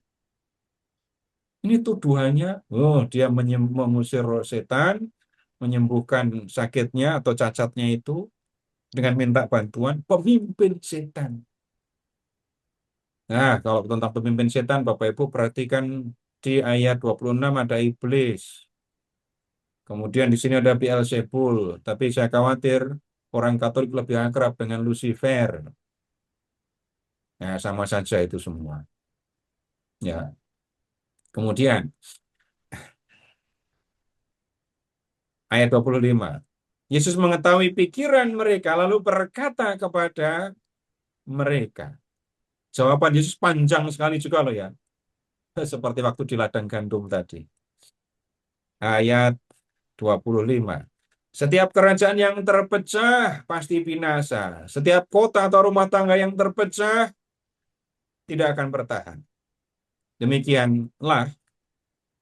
Ini tuduhannya, oh dia mengusir roh setan, menyembuhkan sakitnya atau cacatnya itu dengan minta bantuan pemimpin setan. Nah, kalau tentang pemimpin setan, Bapak Ibu perhatikan di ayat 26 ada iblis. Kemudian di sini ada Beelzebul, tapi saya khawatir orang Katolik lebih akrab dengan Lucifer. Nah, sama saja itu semua. Ya. Kemudian ayat 25. Yesus mengetahui pikiran mereka lalu berkata kepada mereka. Jawaban Yesus panjang sekali juga loh ya. Seperti waktu di ladang gandum tadi. Ayat 25. Setiap kerajaan yang terpecah pasti binasa. Setiap kota atau rumah tangga yang terpecah tidak akan bertahan. Demikianlah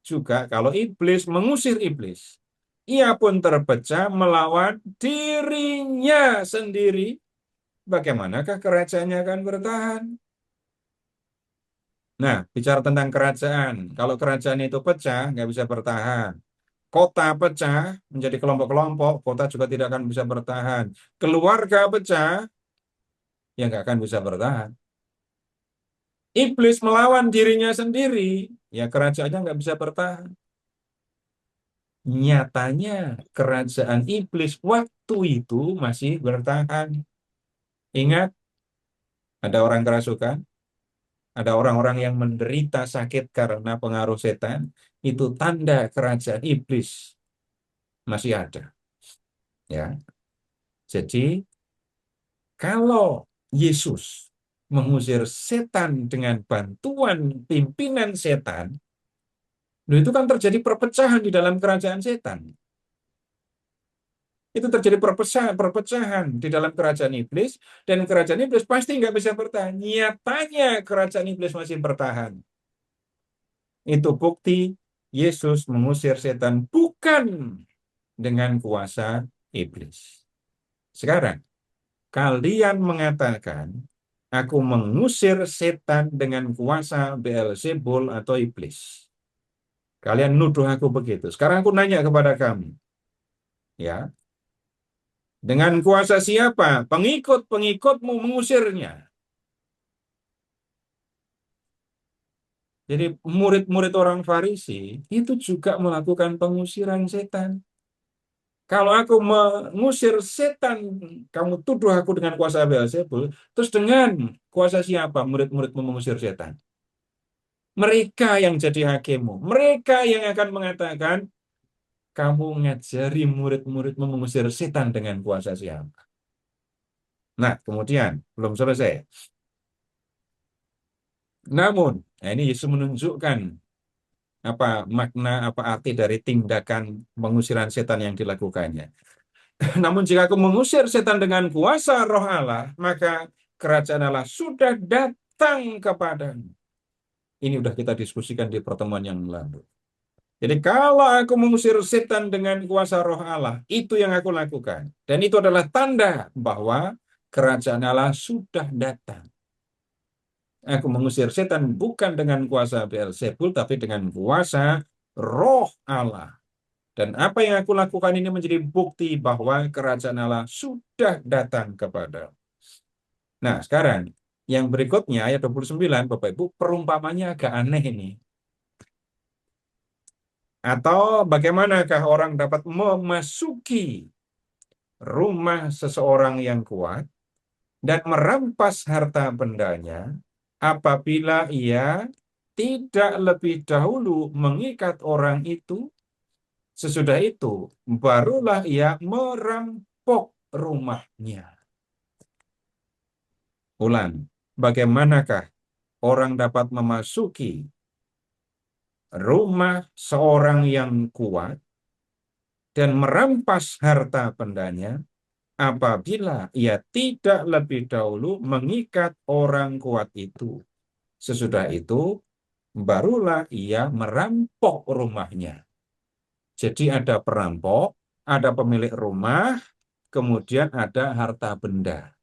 juga kalau iblis mengusir iblis. Ia pun terpecah melawan dirinya sendiri. Bagaimanakah kerajaannya akan bertahan? Nah, bicara tentang kerajaan. Kalau kerajaan itu pecah, nggak bisa bertahan. Kota pecah menjadi kelompok-kelompok, kota juga tidak akan bisa bertahan. Keluarga pecah, ya nggak akan bisa bertahan. Iblis melawan dirinya sendiri, ya kerajaannya nggak bisa bertahan. Nyatanya kerajaan iblis waktu itu masih bertahan. Ingat, ada orang kerasukan, ada orang-orang yang menderita sakit karena pengaruh setan, itu tanda kerajaan iblis masih ada. Ya. Jadi kalau Yesus mengusir setan dengan bantuan pimpinan setan, itu kan terjadi perpecahan di dalam kerajaan setan. Itu terjadi perpecahan di dalam kerajaan iblis, dan kerajaan iblis pasti nggak bisa bertahan. Nyatanya kerajaan iblis masih bertahan. Itu bukti Yesus mengusir setan bukan dengan kuasa iblis. Sekarang, kalian mengatakan, aku mengusir setan dengan kuasa Beelzebul atau iblis. Kalian nuduh aku begitu. Sekarang aku nanya kepada kamu. Ya, dengan kuasa siapa pengikut-pengikutmu mengusirnya? Jadi murid-murid orang Farisi itu juga melakukan pengusiran setan. Kalau aku mengusir setan, kamu tuduh aku dengan kuasa Beelzebul, terus dengan kuasa siapa murid-muridmu mengusir setan? Mereka yang jadi hakimmu. Mereka yang akan mengatakan, kamu ngajari murid-muridmu mengusir setan dengan kuasa siapa? Nah, kemudian, belum selesai. Namun, ini Yesus menunjukkan apa makna, apa arti dari tindakan pengusiran setan yang dilakukannya. Namun jika aku mengusir setan dengan kuasa roh Allah, maka kerajaan Allah sudah datang kepadamu. Ini sudah kita diskusikan di pertemuan yang lalu. Jadi kalau aku mengusir setan dengan kuasa roh Allah, itu yang aku lakukan. Dan itu adalah tanda bahwa kerajaan Allah sudah datang. Aku mengusir setan bukan dengan kuasa Beelzebul, tapi dengan kuasa roh Allah. Dan apa yang aku lakukan ini menjadi bukti bahwa kerajaan Allah sudah datang kepada. Nah, sekarang yang berikutnya ayat 29, Bapak Ibu, perumpamannya agak aneh ini. Atau bagaimanakah orang dapat memasuki rumah seseorang yang kuat dan merampas harta bendanya apabila ia tidak lebih dahulu mengikat orang itu, sesudah itu barulah ia merampok rumahnya. Ulang, bagaimanakah orang dapat memasuki rumah seorang yang kuat dan merampas harta bendanya apabila ia tidak lebih dahulu mengikat orang kuat itu. Sesudah itu, barulah ia merampok rumahnya. Jadi ada perampok, ada pemilik rumah, kemudian ada harta benda.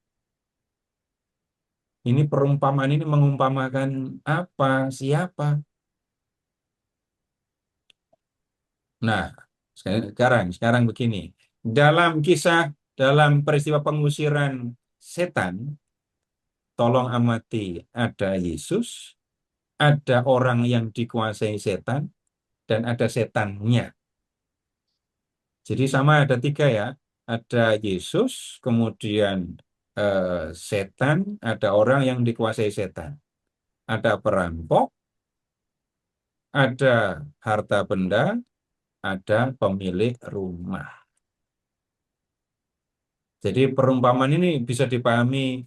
Ini perumpamaan ini mengumpamakan apa, siapa? Nah, sekarang begini. Dalam peristiwa pengusiran setan, tolong amati, ada Yesus, ada orang yang dikuasai setan, dan ada setannya. Jadi sama ada 3 ya. Ada Yesus, kemudian setan, ada orang yang dikuasai setan. Ada perampok, ada harta benda, ada pemilik rumah. Jadi perumpamaan ini bisa dipahami.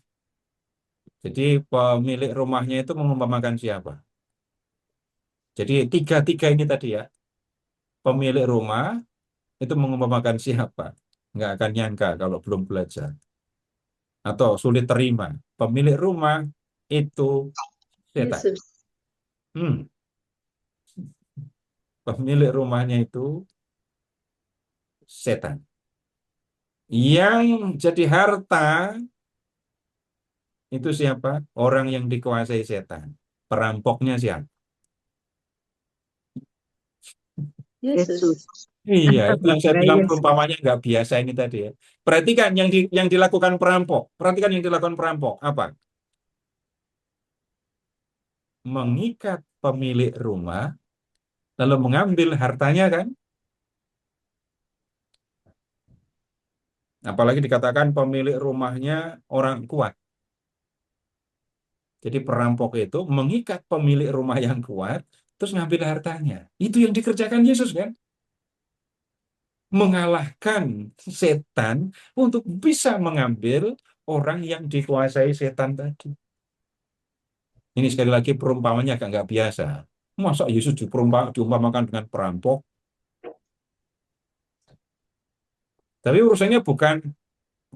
Jadi pemilik rumahnya itu mengumpamakan siapa? Jadi 3 ini tadi ya. Pemilik rumah itu mengumpamakan siapa? Nggak akan nyangka kalau belum belajar. Atau sulit terima. Pemilik rumah itu setan. Yesus. Pemilik rumahnya itu setan. Yang jadi harta itu siapa? Orang yang dikuasai setan. Perampoknya siapa? Yesus. Iya, itu yang saya Kira bilang Yesus. perumpamanya nggak biasa ini tadi ya. Perhatikan yang dilakukan perampok. Perhatikan yang dilakukan perampok. Apa? Mengikat pemilik rumah, lalu mengambil hartanya kan? Apalagi dikatakan pemilik rumahnya orang kuat. Jadi perampok itu mengikat pemilik rumah yang kuat, terus ngambil hartanya. Itu yang dikerjakan Yesus kan? Mengalahkan setan untuk bisa mengambil orang yang dikuasai setan tadi. Ini sekali lagi perumpamannya agak nggak biasa. Masa Yesus diumpamakan dengan perampok? Tapi urusannya bukan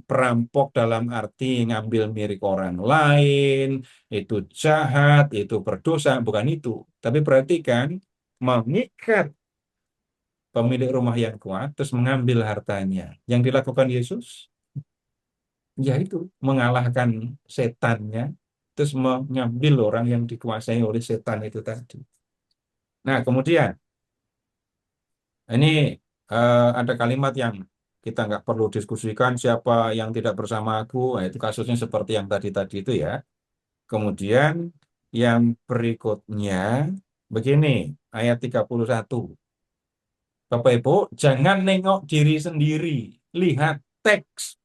perampok dalam arti ngambil milik orang lain, itu jahat, itu berdosa, bukan itu. Tapi perhatikan, mengikat pemilik rumah yang kuat, terus mengambil hartanya. Yang dilakukan Yesus, yaitu mengalahkan setannya, terus mengambil orang yang dikuasai oleh setan itu tadi. Nah, kemudian, ini ada kalimat yang kita nggak perlu diskusikan siapa yang tidak bersama aku, itu kasusnya seperti yang tadi itu ya. Kemudian yang berikutnya begini, ayat 31. Bapak Ibu, jangan nengok diri sendiri, lihat teks.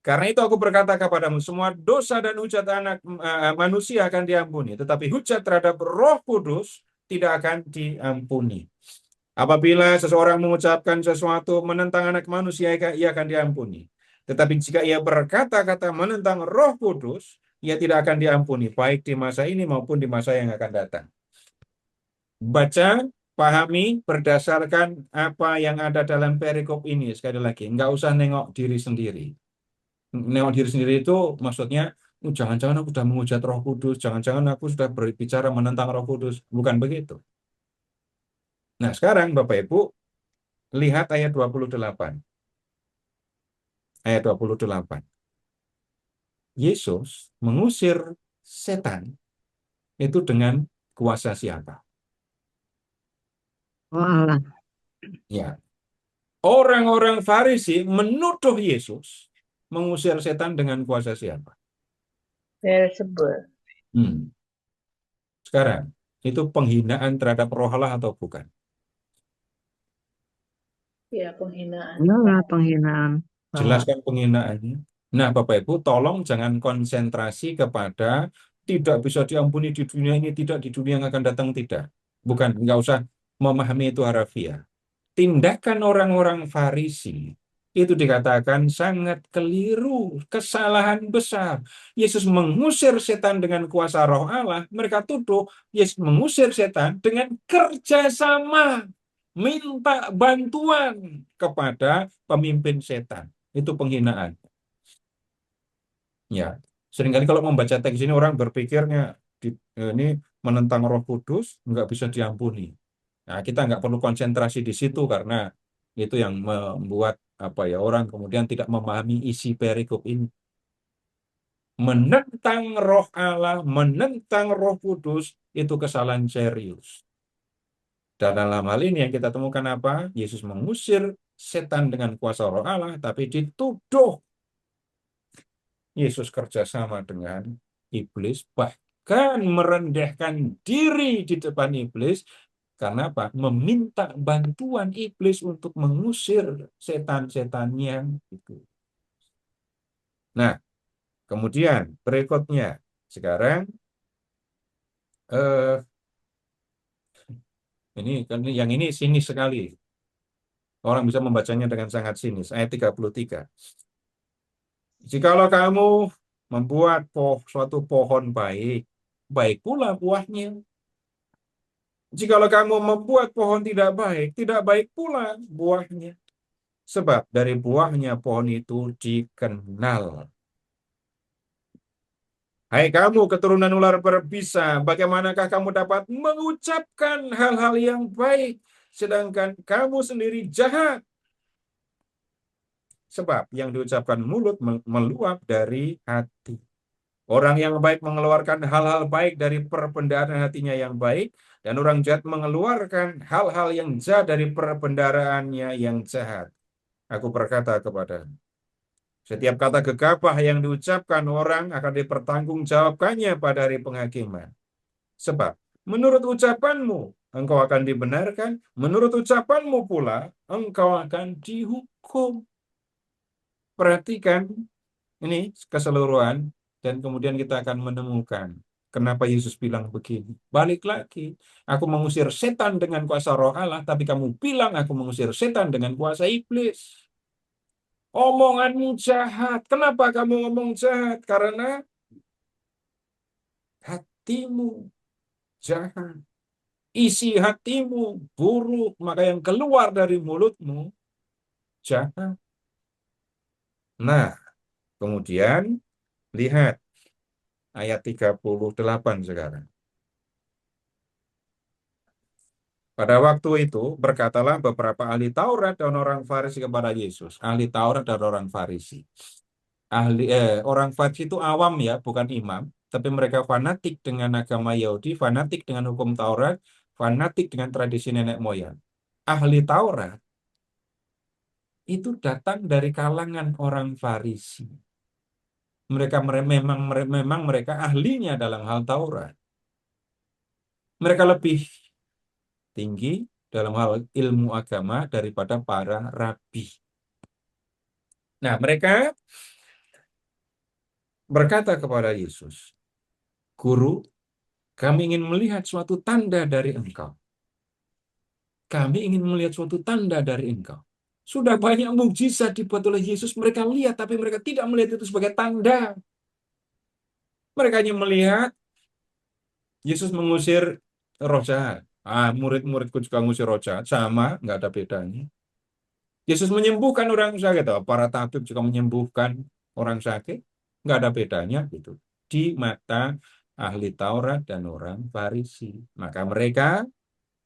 Karena itu aku berkata kepadamu, semua dosa dan hujat anak manusia akan diampuni, tetapi hujat terhadap Roh Kudus tidak akan diampuni. Apabila seseorang mengucapkan sesuatu menentang anak manusia, ia akan diampuni. Tetapi jika ia berkata-kata menentang Roh Kudus, ia tidak akan diampuni, baik di masa ini maupun di masa yang akan datang. Baca, pahami berdasarkan apa yang ada dalam perikop ini. Sekali lagi, nggak usah nengok diri sendiri. Nengok diri sendiri itu maksudnya, jangan-jangan aku sudah menghujat Roh Kudus, jangan-jangan aku sudah berbicara menentang Roh Kudus. Bukan begitu. Nah, sekarang Bapak Ibu, lihat ayat 28. Ayat 28. Yesus mengusir setan itu dengan kuasa siapa? Oh Allah. Ya. Orang-orang Farisi menuduh Yesus mengusir setan dengan kuasa siapa? Beelzebul. Sekarang, itu penghinaan terhadap Roh Allah atau bukan? Ya, penghinaan. Iyalah penghinaan. Jelaskan penghinaannya. Nah, Bapak Ibu, tolong jangan konsentrasi kepada tidak bisa diampuni di dunia ini, tidak di dunia yang akan datang, tidak. Bukan, nggak usah memahami itu harafiah. Tindakan orang-orang Farisi itu dikatakan sangat keliru, kesalahan besar. Yesus mengusir setan dengan kuasa Roh Allah, mereka tuduh Yesus mengusir setan dengan kerjasama minta bantuan kepada pemimpin setan. Itu penghinaan. Ya, seringkali kalau membaca teks ini orang berpikirnya ini menentang Roh Kudus, nggak bisa diampuni. Nah, kita nggak perlu konsentrasi di situ karena itu yang membuat orang kemudian tidak memahami isi perikop ini. Menentang Roh Allah, menentang Roh Kudus itu kesalahan serius. Dan dalam hal ini yang kita temukan apa? Yesus mengusir setan dengan kuasa Roh Allah, tapi dituduh Yesus kerjasama dengan iblis, bahkan merendahkan diri di depan iblis. Karena apa? Meminta bantuan iblis untuk mengusir setan-setannya itu. Nah, kemudian berikutnya sekarang yang ini sinis sekali. Orang bisa membacanya dengan sangat sinis. Ayat 33. Jikalau kamu membuat suatu pohon baik, baik pula buahnya. Jikalau kamu membuat pohon tidak baik pula buahnya. Sebab dari buahnya pohon itu dikenal. Hai kamu keturunan ular berbisa, bagaimanakah kamu dapat mengucapkan hal-hal yang baik, sedangkan kamu sendiri jahat? Sebab yang diucapkan mulut meluap dari hati. Orang yang baik mengeluarkan hal-hal baik dari perbendaharaan hatinya yang baik, dan orang jahat mengeluarkan hal-hal yang jahat dari perbendaharaannya yang jahat. Aku berkata kepadamu, setiap kata gegabah yang diucapkan orang akan dipertanggungjawabkannya pada hari penghakiman. Sebab menurut ucapanmu engkau akan dibenarkan, menurut ucapanmu pula engkau akan dihukum. Perhatikan ini keseluruhan dan kemudian kita akan menemukan kenapa Yesus bilang begini. Balik lagi, aku mengusir setan dengan kuasa Roh Allah, tapi kamu bilang aku mengusir setan dengan kuasa iblis. Omonganmu jahat. Kenapa kamu ngomong jahat? Karena hatimu jahat. Isi hatimu buruk, maka yang keluar dari mulutmu jahat. Nah, kemudian lihat ayat 38 sekarang. Pada waktu itu berkatalah beberapa ahli Taurat dan orang Farisi kepada Yesus. Ahli Taurat dan orang Farisi. Orang Farisi itu awam ya, bukan imam, tapi mereka fanatik dengan agama Yahudi, fanatik dengan hukum Taurat, fanatik dengan tradisi nenek moyang. Ahli Taurat itu datang dari kalangan orang Farisi. Memang mereka ahlinya dalam hal Taurat. Mereka lebih tinggi dalam hal ilmu agama daripada para rabi. Nah, mereka berkata kepada Yesus, Guru, kami ingin melihat suatu tanda dari engkau. Kami ingin melihat suatu tanda dari engkau. Sudah banyak mukjizat dibuat oleh Yesus, mereka lihat, tapi mereka tidak melihat itu sebagai tanda. Mereka hanya melihat Yesus mengusir roh jahat. Murid-muridku juga mengusir roh jahat, sama, nggak ada bedanya. Yesus menyembuhkan orang sakit, para tabib juga menyembuhkan orang sakit, nggak ada bedanya gitu. Di mata ahli Taurat dan orang Farisi. Maka mereka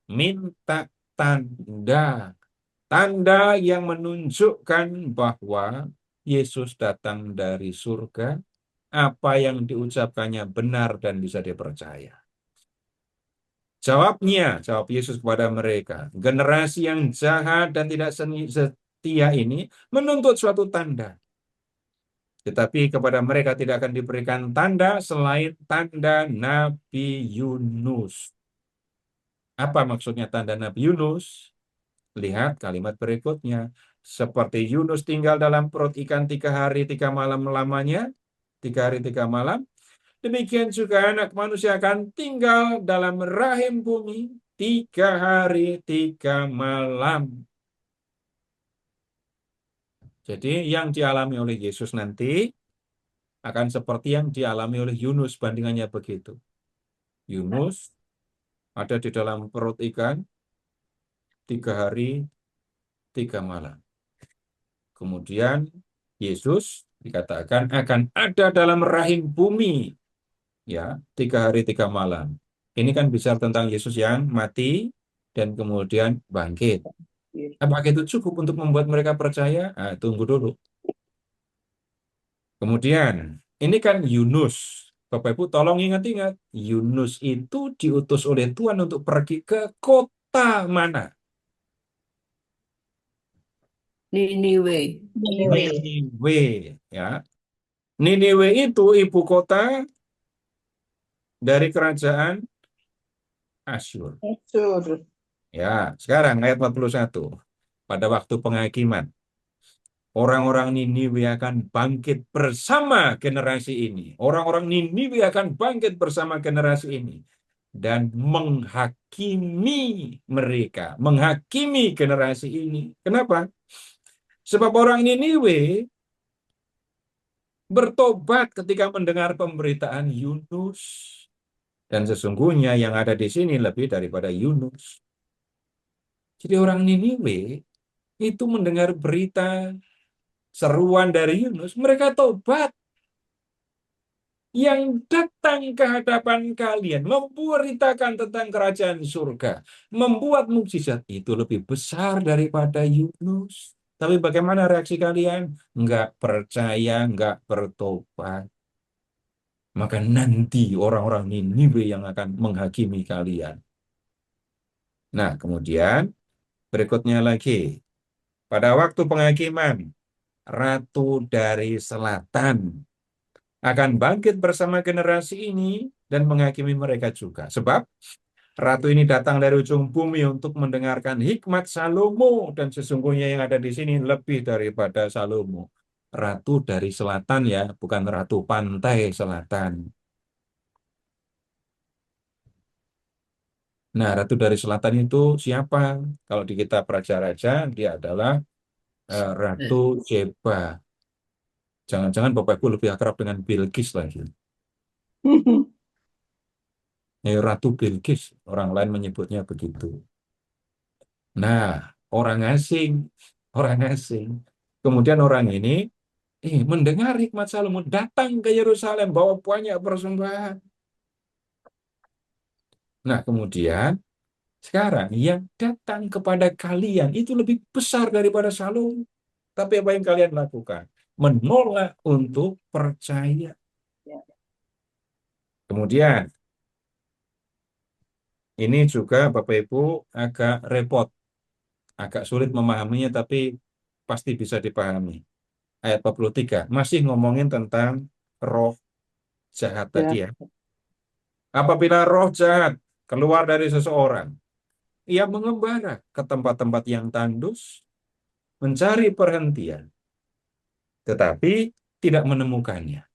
minta tanda yang menunjukkan bahwa Yesus datang dari surga, apa yang diucapkannya benar dan bisa dipercaya. Jawab Yesus kepada mereka, generasi yang jahat dan tidak setia ini menuntut suatu tanda. Tetapi kepada mereka tidak akan diberikan tanda selain tanda Nabi Yunus. Apa maksudnya tanda Nabi Yunus? Lihat kalimat berikutnya. Seperti Yunus tinggal dalam perut ikan 3 hari 3 malam lamanya, 3 hari 3 malam, demikian juga anak manusia akan tinggal dalam rahim bumi 3 hari 3 malam. Jadi yang dialami oleh Yesus nanti akan seperti yang dialami oleh Yunus, bandingannya begitu. Yunus ada di dalam perut ikan 3 hari, 3 malam. Kemudian Yesus dikatakan akan ada dalam rahim bumi, ya, 3 hari, 3 malam. Ini kan bicara tentang Yesus yang mati dan kemudian bangkit. Apakah itu cukup untuk membuat mereka percaya? Tunggu dulu. Kemudian, ini kan Yunus. Bapak Ibu tolong ingat-ingat, Yunus itu diutus oleh Tuhan untuk pergi ke kota mana? Niniwe. Niniwe, ya. Niniwe itu ibu kota dari kerajaan Asyur. Ya, sekarang ayat 41. Pada waktu penghakiman, orang-orang Niniwe akan bangkit bersama generasi ini. Orang-orang Niniwe akan bangkit bersama generasi ini. Dan menghakimi mereka. Menghakimi generasi ini. Kenapa? Sebab orang Niniwe bertobat ketika mendengar pemberitaan Yunus. Dan sesungguhnya yang ada di sini lebih daripada Yunus. Jadi orang Niniwe itu mendengar berita seruan dari Yunus, mereka tobat. Yang datang ke hadapan kalian, memberitakan tentang kerajaan surga, membuat mukjizat itu lebih besar daripada Yunus. Tapi bagaimana reaksi kalian? Enggak percaya, enggak bertobat. Maka nanti orang-orang Niniwe yang akan menghakimi kalian. Nah, kemudian berikutnya lagi. Pada waktu penghakiman, Ratu dari Selatan akan bangkit bersama generasi ini dan menghakimi mereka juga. Sebab Ratu ini datang dari ujung bumi untuk mendengarkan hikmat Salomo, dan sesungguhnya yang ada di sini lebih daripada Salomo. Ratu dari Selatan, ya, bukan Ratu Pantai Selatan. Nah, Ratu dari Selatan itu siapa? Kalau di kitab Raja-Raja, dia adalah Ratu Sheba. Jangan-jangan Bapak Ibu lebih akrab dengan Bilqis lagi. Ratu Bilqis, orang lain menyebutnya begitu. Nah, orang asing. Kemudian orang ini mendengar hikmat Salomo, datang ke Yerusalem, bawa banyak persembahan. Nah, kemudian sekarang yang datang kepada kalian itu lebih besar daripada Salomo. Tapi apa yang kalian lakukan? Menolak untuk percaya. Kemudian, ini juga Bapak Ibu agak repot, agak sulit memahaminya, tapi pasti bisa dipahami. Ayat 43, masih ngomongin tentang roh jahat tadi, ya. Apabila roh jahat keluar dari seseorang, ia mengembara ke tempat-tempat yang tandus, mencari perhentian, tetapi tidak menemukannya.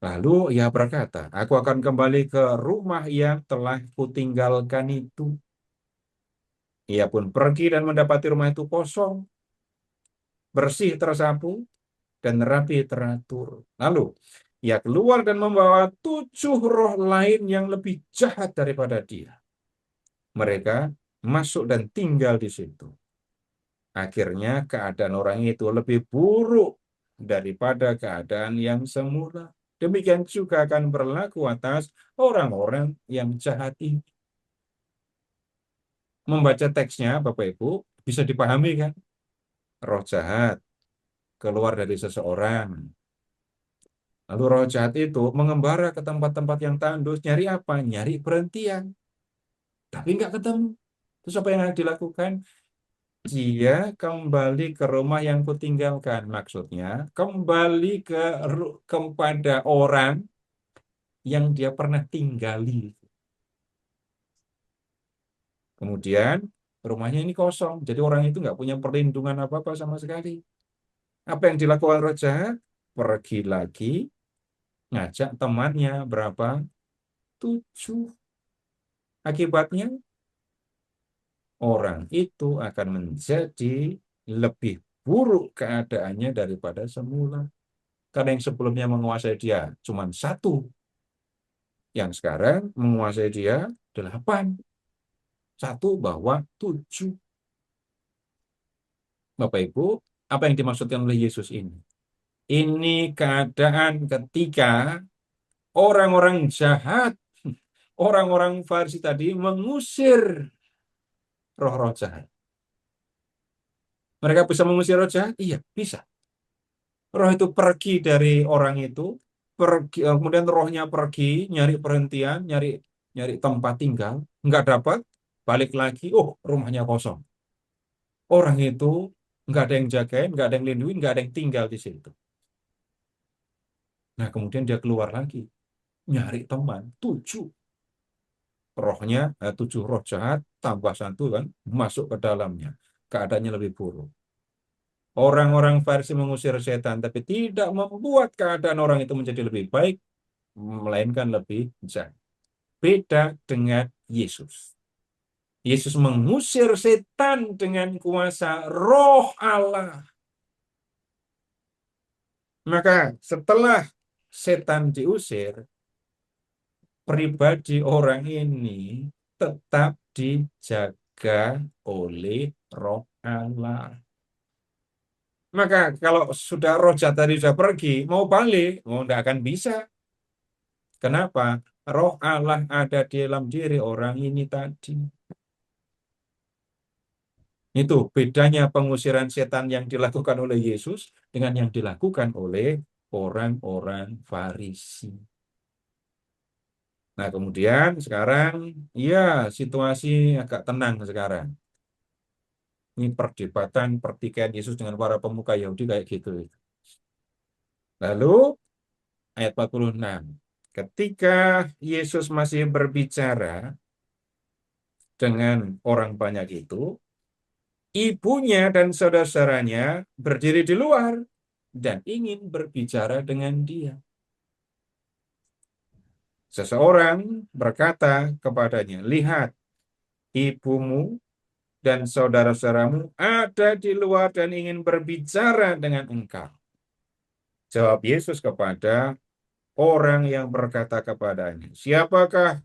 Lalu ia berkata, aku akan kembali ke rumah yang telah kutinggalkan itu. Ia pun pergi dan mendapati rumah itu kosong, bersih tersapu, dan rapi teratur. Lalu ia keluar dan membawa 7 roh lain yang lebih jahat daripada dia. Mereka masuk dan tinggal di situ. Akhirnya keadaan orang itu lebih buruk daripada keadaan yang semula. Demikian juga akan berlaku atas orang-orang yang jahat ini. Membaca teksnya, Bapak Ibu, bisa dipahami kan? Roh jahat keluar dari seseorang. Lalu roh jahat itu mengembara ke tempat-tempat yang tandus. Nyari apa? Nyari perhentian. Tapi nggak ketemu. Terus apa yang dilakukan? Dia kembali ke rumah yang kutinggalkan. Maksudnya, kembali kepada orang yang dia pernah tinggali. Kemudian, rumahnya ini kosong. Jadi orang itu nggak punya perlindungan apa-apa sama sekali. Apa yang dilakukan roh jahat? Pergi lagi, ngajak temannya berapa? 7. Akibatnya, orang itu akan menjadi lebih buruk keadaannya daripada semula. Karena yang sebelumnya menguasai dia cuma 1, yang sekarang menguasai dia 8. 1 bahwa 7. Bapak Ibu, apa yang dimaksudkan oleh Yesus ini? Ini keadaan ketika orang-orang jahat, orang-orang Farisi tadi mengusir roh-roh jahat. Mereka bisa mengusir roh jahat? Iya, bisa. Roh itu pergi dari orang itu, kemudian rohnya pergi, nyari perhentian, nyari tempat tinggal, nggak dapat, balik lagi, oh rumahnya kosong. Orang itu nggak ada yang jagain, nggak ada yang lindungi, nggak ada yang tinggal di situ. Nah, kemudian dia keluar lagi, nyari teman, 7 rohnya, 7 roh jahat, tambah 1 kan, masuk ke dalamnya. Keadaannya lebih buruk. Orang-orang Farisi mengusir setan, tapi tidak membuat keadaan orang itu menjadi lebih baik, melainkan lebih jahat. Beda dengan Yesus. Yesus mengusir setan dengan kuasa Roh Allah. Maka setelah setan diusir, pribadi orang ini tetap dijaga oleh Roh Allah. Maka kalau sudah roh jahat tadi sudah pergi, mau balik, tidak akan bisa. Kenapa? Roh Allah ada di dalam diri orang ini tadi. Itu bedanya pengusiran setan yang dilakukan oleh Yesus dengan yang dilakukan oleh orang-orang Farisi. Nah, kemudian sekarang, ya situasi agak tenang sekarang. Ini perdebatan pertikaian Yesus dengan para pemuka Yahudi kayak gitu. Lalu, ayat 46. Ketika Yesus masih berbicara dengan orang banyak itu, ibunya dan saudara-saudaranya berdiri di luar dan ingin berbicara dengan dia. Seseorang berkata kepadanya, "Lihat, ibumu dan saudara-saudaramu ada di luar dan ingin berbicara dengan engkau." Jawab Yesus kepada orang yang berkata kepadanya, "Siapakah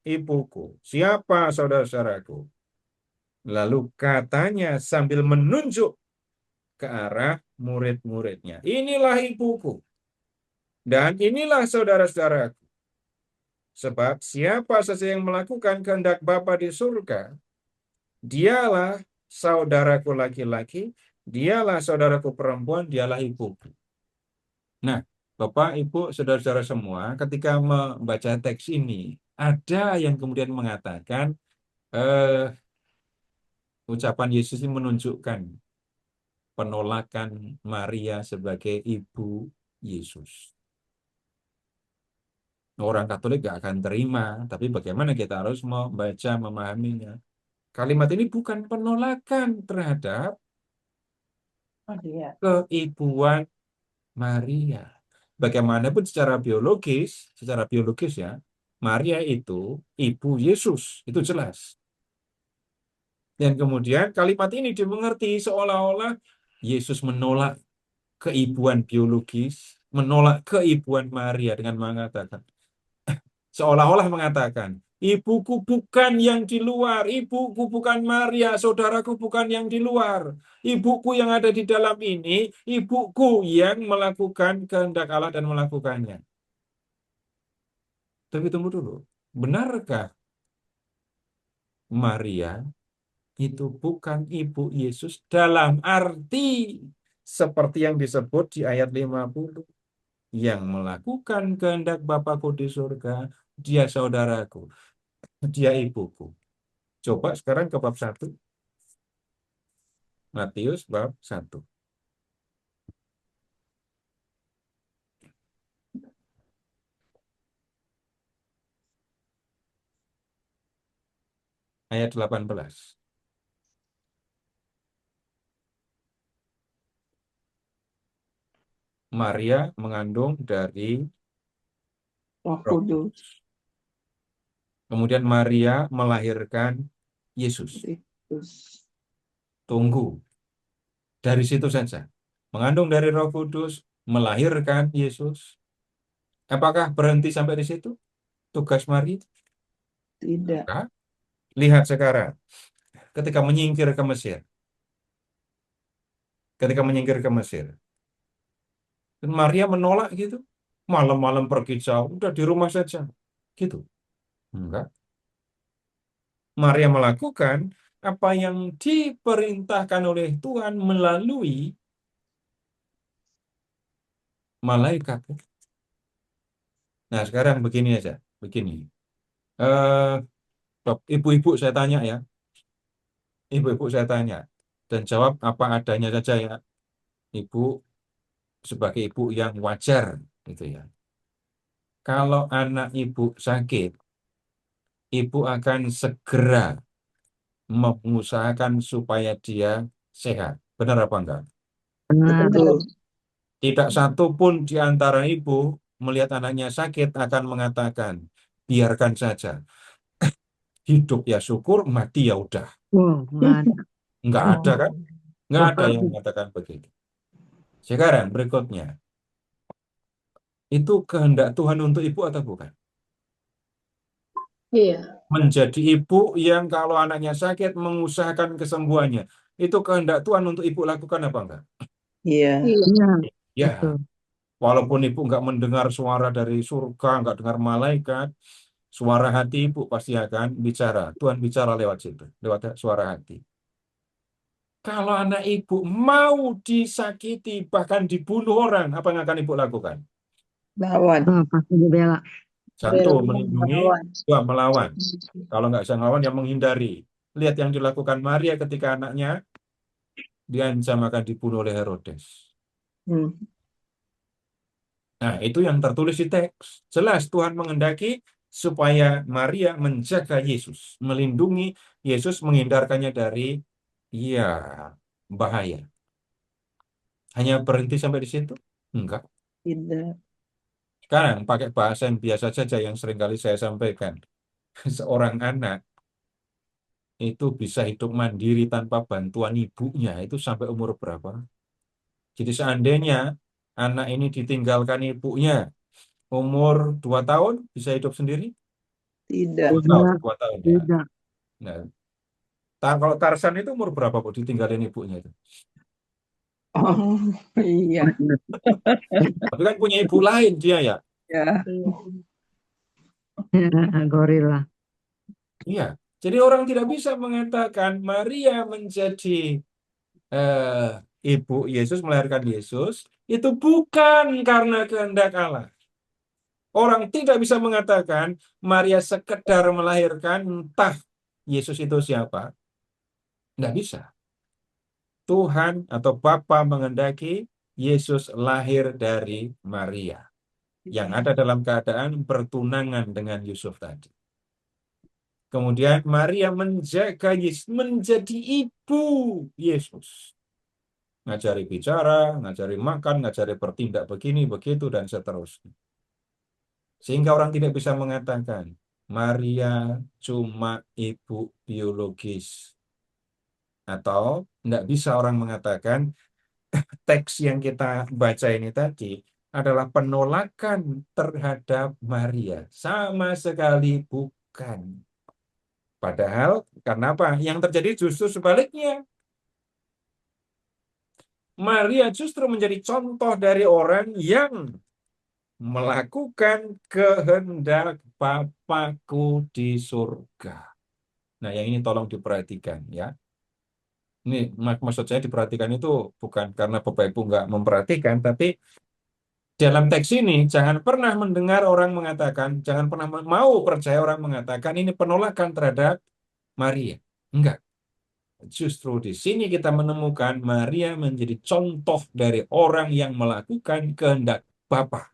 ibuku? Siapa saudara-saudaraku?" Lalu katanya sambil menunjuk ke arah murid-muridnya, "Inilah ibuku dan inilah saudara-saudaraku. Sebab siapa saja yang melakukan kehendak Bapa di surga, dialah saudaraku laki-laki, dialah saudaraku perempuan, dialah ibuku." Nah, Bapak, Ibu, saudara-saudara semua, ketika membaca teks ini, ada yang kemudian mengatakan ucapan Yesus ini menunjukkan penolakan Maria sebagai ibu Yesus. Orang Katolik gak akan terima, tapi bagaimana kita harus membaca, memahaminya. Kalimat ini bukan penolakan terhadap keibuan Maria. Bagaimanapun secara biologis ya, Maria itu ibu Yesus, itu jelas. Dan kemudian kalimat ini dimengerti seolah-olah Yesus menolak keibuan biologis, menolak keibuan Maria dengan mengatakan, seolah-olah mengatakan, ibuku bukan yang di luar, ibuku bukan Maria, saudaraku bukan yang di luar. Ibuku yang ada di dalam ini, ibuku yang melakukan kehendak Allah dan melakukannya. Tapi tunggu dulu, benarkah Maria itu bukan ibu Yesus dalam arti seperti yang disebut di ayat 50? Yang melakukan kehendak Bapakku di surga, dia saudaraku, dia ibuku. Coba sekarang ke bab 1. Matius bab 1. Ayat 18. Maria mengandung dari Roh Roh Kudus. Kudus. Kemudian Maria melahirkan Yesus. Tunggu. Dari situ saja. Mengandung dari Roh Kudus, melahirkan Yesus. Apakah berhenti sampai di situ? Tugas Maria? Tidak. Enggak. Lihat sekarang, ketika menyingkir ke Mesir. Ketika menyingkir ke Mesir. Dan Maria menolak gitu. Malam-malam pergi jauh, udah di rumah saja. Gitu. Enggak. Maria melakukan apa yang diperintahkan oleh Tuhan melalui malaikat. Nah, sekarang begini aja. Begini. Eh, Ibu-ibu saya tanya ya. Ibu-ibu saya tanya. Dan jawab apa adanya saja ya. Ibu sebagai ibu yang wajar gitu ya. Kalau anak ibu sakit, ibu akan segera mengusahakan supaya dia sehat. Benar apa enggak? Benar. Betul. Tidak satu pun di antara ibu melihat anaknya sakit akan mengatakan, biarkan saja. Hidup ya syukur, mati ya udah. Wow, nggak ada. Enggak ada kan? Enggak ada yang mengatakan begitu. Sekarang berikutnya. Itu kehendak Tuhan untuk ibu atau bukan? Iya. Menjadi ibu yang kalau anaknya sakit mengusahakan kesembuhannya. Itu kehendak Tuhan untuk ibu lakukan apa enggak? Iya. Iya. Iya, Ya, betul. walaupun ibu enggak mendengar suara dari surga, enggak dengar malaikat, suara hati ibu pasti akan bicara. Tuhan bicara lewat situ, lewat suara hati. Kalau anak ibu mau disakiti, bahkan dibunuh orang, apa yang akan ibu lakukan? Lawan. Pasti dibela. Satu, Bela melindungi. melawan. Dua, melawan. Kalau nggak bisa melawan, ya menghindari. Lihat yang dilakukan Maria ketika anaknya diancam akan dibunuh oleh Herodes. Hmm. Nah, itu yang tertulis di teks. Jelas Tuhan menghendaki supaya Maria menjaga Yesus, melindungi Yesus, menghindarkannya dari ya bahaya. Hanya berhenti sampai di situ? Enggak. Tidak. Sekarang pakai bahasa yang biasa saja yang seringkali saya sampaikan. Seorang anak itu bisa hidup mandiri tanpa bantuan ibunya itu sampai umur berapa? Jadi seandainya anak ini ditinggalkan ibunya umur 2 tahun bisa hidup sendiri? Tidak. 2 tahun, 2 tahun ya. Tidak. Nah, kalau Tarsan itu umur berapa kok ditinggalin ibunya itu? Oh, iya. Tapi kan punya ibu lain dia ya. Ya. Ya, gorila. Iya. Jadi orang tidak bisa mengatakan Maria menjadi ibu Yesus, melahirkan Yesus, itu bukan karena kehendak Allah. Orang tidak bisa mengatakan Maria sekedar melahirkan, entah Yesus itu siapa. Tidak bisa. Tuhan atau Bapa menghendaki Yesus lahir dari Maria, yang ada dalam keadaan bertunangan dengan Yusuf tadi. Kemudian Maria menjaga Yesus, menjadi ibu Yesus. Ngajari bicara, ngajari makan, ngajari bertindak begini, begitu, dan seterusnya. Sehingga orang tidak bisa mengatakan, Maria cuma ibu biologis. Atau tidak bisa orang mengatakan, teks yang kita baca ini tadi adalah penolakan terhadap Maria. Sama sekali bukan. Padahal, karena apa? Yang terjadi justru sebaliknya. Maria justru menjadi contoh dari orang yang melakukan kehendak Bapakku di surga. Nah, yang ini tolong diperhatikan ya. Ini maksud saya diperhatikan itu bukan karena Bapak Ibu nggak memperhatikan, tapi dalam teks ini jangan pernah mendengar orang mengatakan, jangan pernah mau percaya orang mengatakan ini penolakan terhadap Maria. Enggak. Justru di sini kita menemukan Maria menjadi contoh dari orang yang melakukan kehendak Bapa.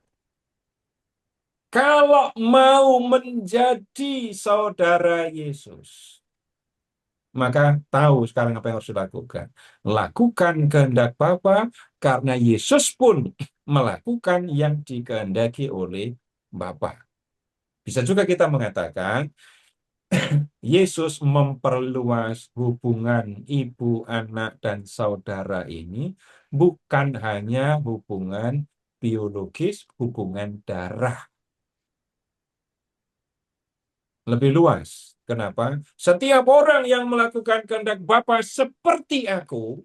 Kalau mau menjadi saudara Yesus, maka tahu sekarang apa yang harus dilakukan. Lakukan kehendak Bapa, karena Yesus pun melakukan yang dikehendaki oleh Bapa. Bisa juga kita mengatakan, Yesus memperluas hubungan ibu, anak, dan saudara ini bukan hanya hubungan biologis, hubungan darah. Lebih luas. Kenapa? Setiap orang yang melakukan kehendak Bapa seperti aku,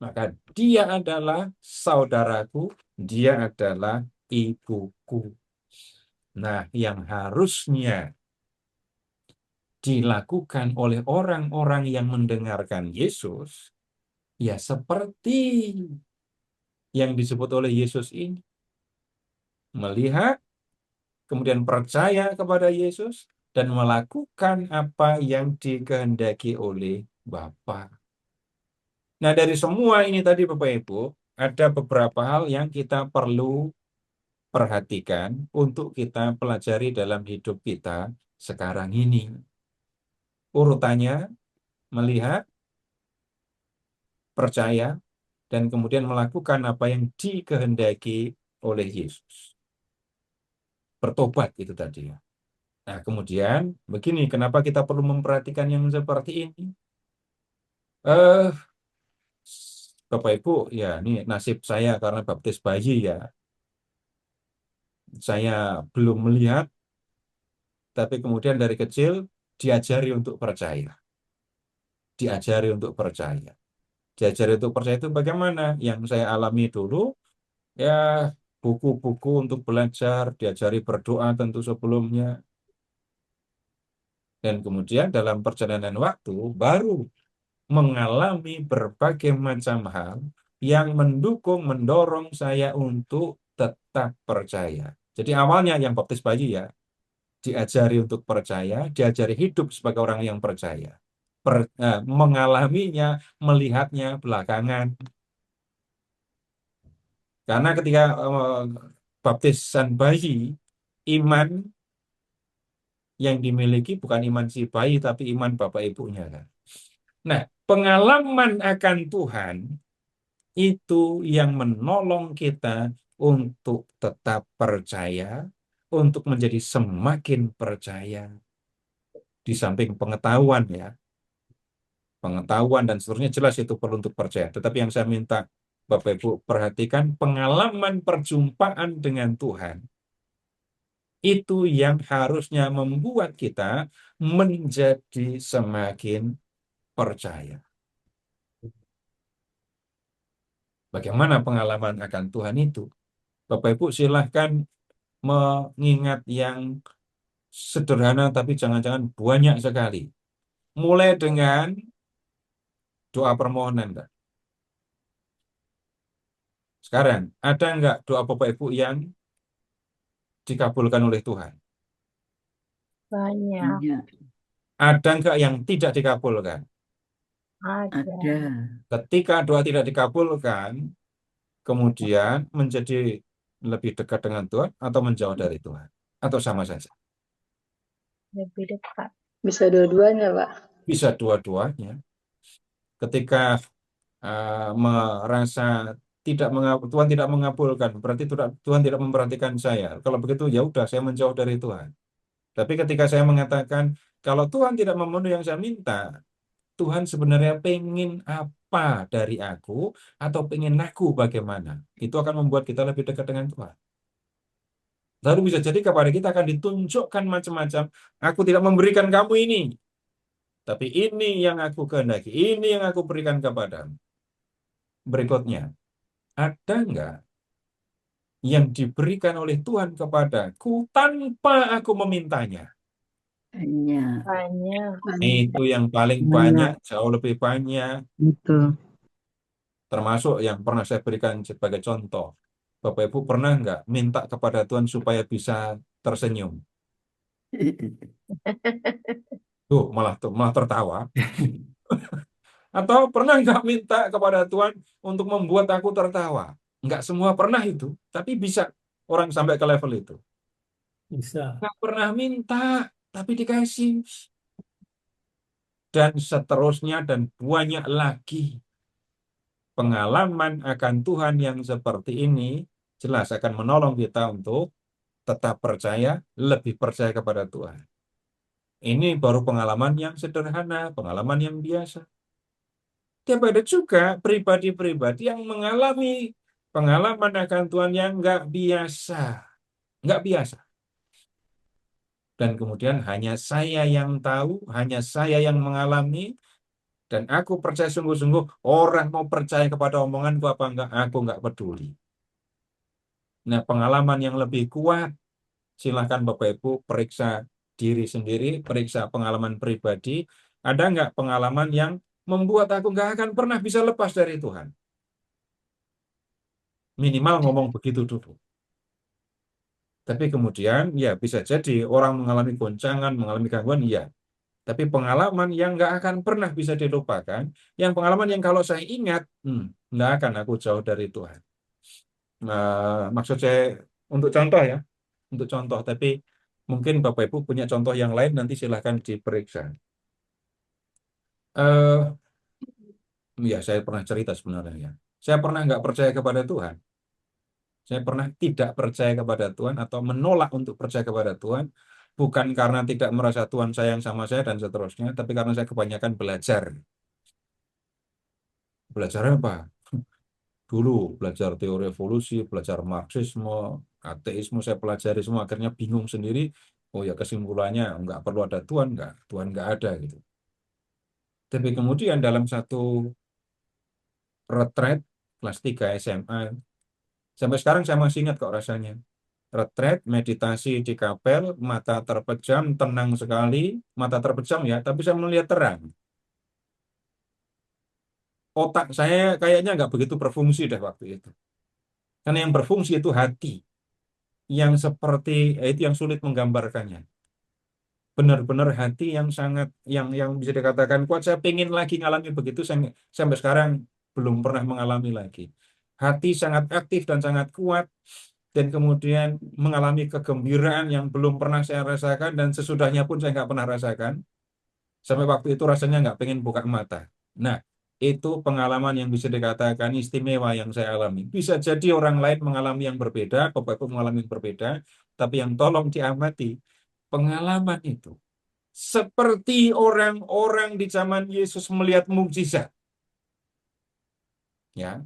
maka dia adalah saudaraku, dia adalah ibuku. Nah, yang harusnya dilakukan oleh orang-orang yang mendengarkan Yesus, ya seperti yang disebut oleh Yesus ini. Melihat, kemudian percaya kepada Yesus, dan melakukan apa yang dikehendaki oleh Bapa. Nah, dari semua ini tadi Bapak Ibu, ada beberapa hal yang kita perlu perhatikan untuk kita pelajari dalam hidup kita sekarang ini. Urutannya, melihat, percaya, dan kemudian melakukan apa yang dikehendaki oleh Yesus. Bertobat itu tadi ya. Nah, kemudian begini, kenapa kita perlu memperhatikan yang seperti ini? Bapak Ibu, ya ini nasib saya karena baptis bayi ya. Saya belum melihat, tapi kemudian dari kecil diajari untuk percaya. Diajari untuk percaya. Diajari untuk percaya itu bagaimana? Yang saya alami dulu, ya buku-buku untuk belajar, diajari berdoa tentu sebelumnya. Dan kemudian dalam perjalanan waktu baru mengalami berbagai macam hal yang mendukung, mendorong saya untuk tetap percaya. Jadi awalnya yang baptis bayi ya, diajari untuk percaya, diajari hidup sebagai orang yang percaya. Mengalaminya, melihatnya belakangan. Karena ketika baptisan bayi, iman yang dimiliki bukan iman si bayi, tapi iman bapak ibunya kan. Nah, pengalaman akan Tuhan itu yang menolong kita untuk tetap percaya, untuk menjadi semakin percaya. Di samping pengetahuan ya, pengetahuan dan seterusnya jelas itu perlu untuk percaya. Tetapi yang saya minta Bapak Ibu perhatikan, pengalaman perjumpaan dengan Tuhan itu yang harusnya membuat kita menjadi semakin percaya. Bagaimana pengalaman akan Tuhan itu? Bapak Ibu silahkan mengingat yang sederhana tapi jangan-jangan banyak sekali. Mulai dengan doa permohonan. Kak. Sekarang, ada nggak doa Bapak Ibu yang dikabulkan oleh Tuhan? Banyak. Iya, Ada nggak yang tidak dikabulkan? Ada. ada. Ketika doa tidak dikabulkan, kemudian menjadi lebih dekat dengan Tuhan atau menjauh dari Tuhan? Atau sama saja? Lebih dekat. Bisa dua-duanya, Pak. Bisa dua-duanya. Ketika merasa Tuhan tidak mengabulkan, berarti Tuhan tidak memperhatikan saya. Kalau begitu ya udah saya menjauh dari Tuhan. Tapi ketika saya mengatakan kalau Tuhan tidak memenuhi yang saya minta, Tuhan sebenarnya pengen apa dari aku atau pengen aku bagaimana? Itu akan membuat kita lebih dekat dengan Tuhan. Lalu bisa jadi kepada kita akan ditunjukkan macam-macam. Aku tidak memberikan kamu ini, tapi ini yang aku kehendaki, ini yang aku berikan kepadamu. Berikutnya, ada enggak yang diberikan oleh Tuhan kepadaku tanpa aku memintanya? Banyak. Banyak. Itu yang paling Banyak. banyak, jauh lebih banyak. Betul. Termasuk yang pernah saya berikan sebagai contoh. Bapak Ibu pernah enggak minta kepada Tuhan supaya bisa tersenyum? Malah tertawa. Atau pernah nggak minta kepada Tuhan untuk membuat aku tertawa? Nggak semua pernah itu, tapi bisa orang sampai ke level itu. Bisa. Nggak pernah minta, tapi dikasih. Dan seterusnya dan banyak lagi. Pengalaman akan Tuhan yang seperti ini jelas akan menolong kita untuk tetap percaya, lebih percaya kepada Tuhan. Ini baru pengalaman yang sederhana, pengalaman yang biasa. Tapi ada juga pribadi-pribadi yang mengalami pengalaman akan Tuhan yang nggak biasa. Nggak biasa. Dan kemudian hanya saya yang tahu, hanya saya yang mengalami, dan aku percaya sungguh-sungguh orang mau percaya kepada omonganku apa enggak, aku enggak peduli. Nah, pengalaman yang lebih kuat, silahkan Bapak Ibu periksa diri sendiri, periksa pengalaman pribadi. Ada enggak pengalaman yang membuat aku enggak akan pernah bisa lepas dari Tuhan? Minimal ngomong begitu dulu. Tapi kemudian ya bisa jadi orang mengalami goncangan, mengalami gangguan, iya. Tapi pengalaman yang nggak akan pernah bisa dilupakan, yang pengalaman yang kalau saya ingat, nggak akan aku jauh dari Tuhan. Maksud saya untuk contoh ya, untuk contoh. Tapi mungkin Bapak Ibu punya contoh yang lain, nanti silahkan diperiksa. Eh, ya saya pernah cerita sebenarnya ya. Saya pernah nggak percaya kepada Tuhan. Saya pernah tidak percaya kepada Tuhan atau menolak untuk percaya kepada Tuhan, bukan karena tidak merasa Tuhan sayang sama saya dan seterusnya, tapi karena saya kebanyakan belajar. Belajar apa? Dulu belajar teori evolusi, belajar Marxisme, ateisme, saya pelajari semua, akhirnya bingung sendiri. Oh ya kesimpulannya nggak perlu ada Tuhan, Tuhan nggak ada gitu. Tapi kemudian dalam satu retret kelas 3 SMA, sampai sekarang saya masih ingat kok rasanya. Retret, meditasi di kapel, mata terpejam, tenang sekali, mata terpejam ya, tapi saya melihat terang. Otak saya kayaknya nggak begitu berfungsi deh waktu itu. Karena yang berfungsi itu hati, yang seperti, itu yang sulit menggambarkannya. Benar-benar hati yang sangat, yang bisa dikatakan kuat. Saya pengen lagi ngalami begitu, sampai sekarang belum pernah mengalami lagi. Hati sangat aktif dan sangat kuat, dan kemudian mengalami kegembiraan yang belum pernah saya rasakan, dan sesudahnya pun saya nggak pernah rasakan. Sampai waktu itu rasanya nggak pengen buka mata. Nah, itu pengalaman yang bisa dikatakan istimewa yang saya alami. Bisa jadi orang lain mengalami yang berbeda, Bapak Ibu mengalami yang berbeda, tapi yang tolong diamati, pengalaman itu seperti orang-orang di zaman Yesus melihat mukjizat. Ya,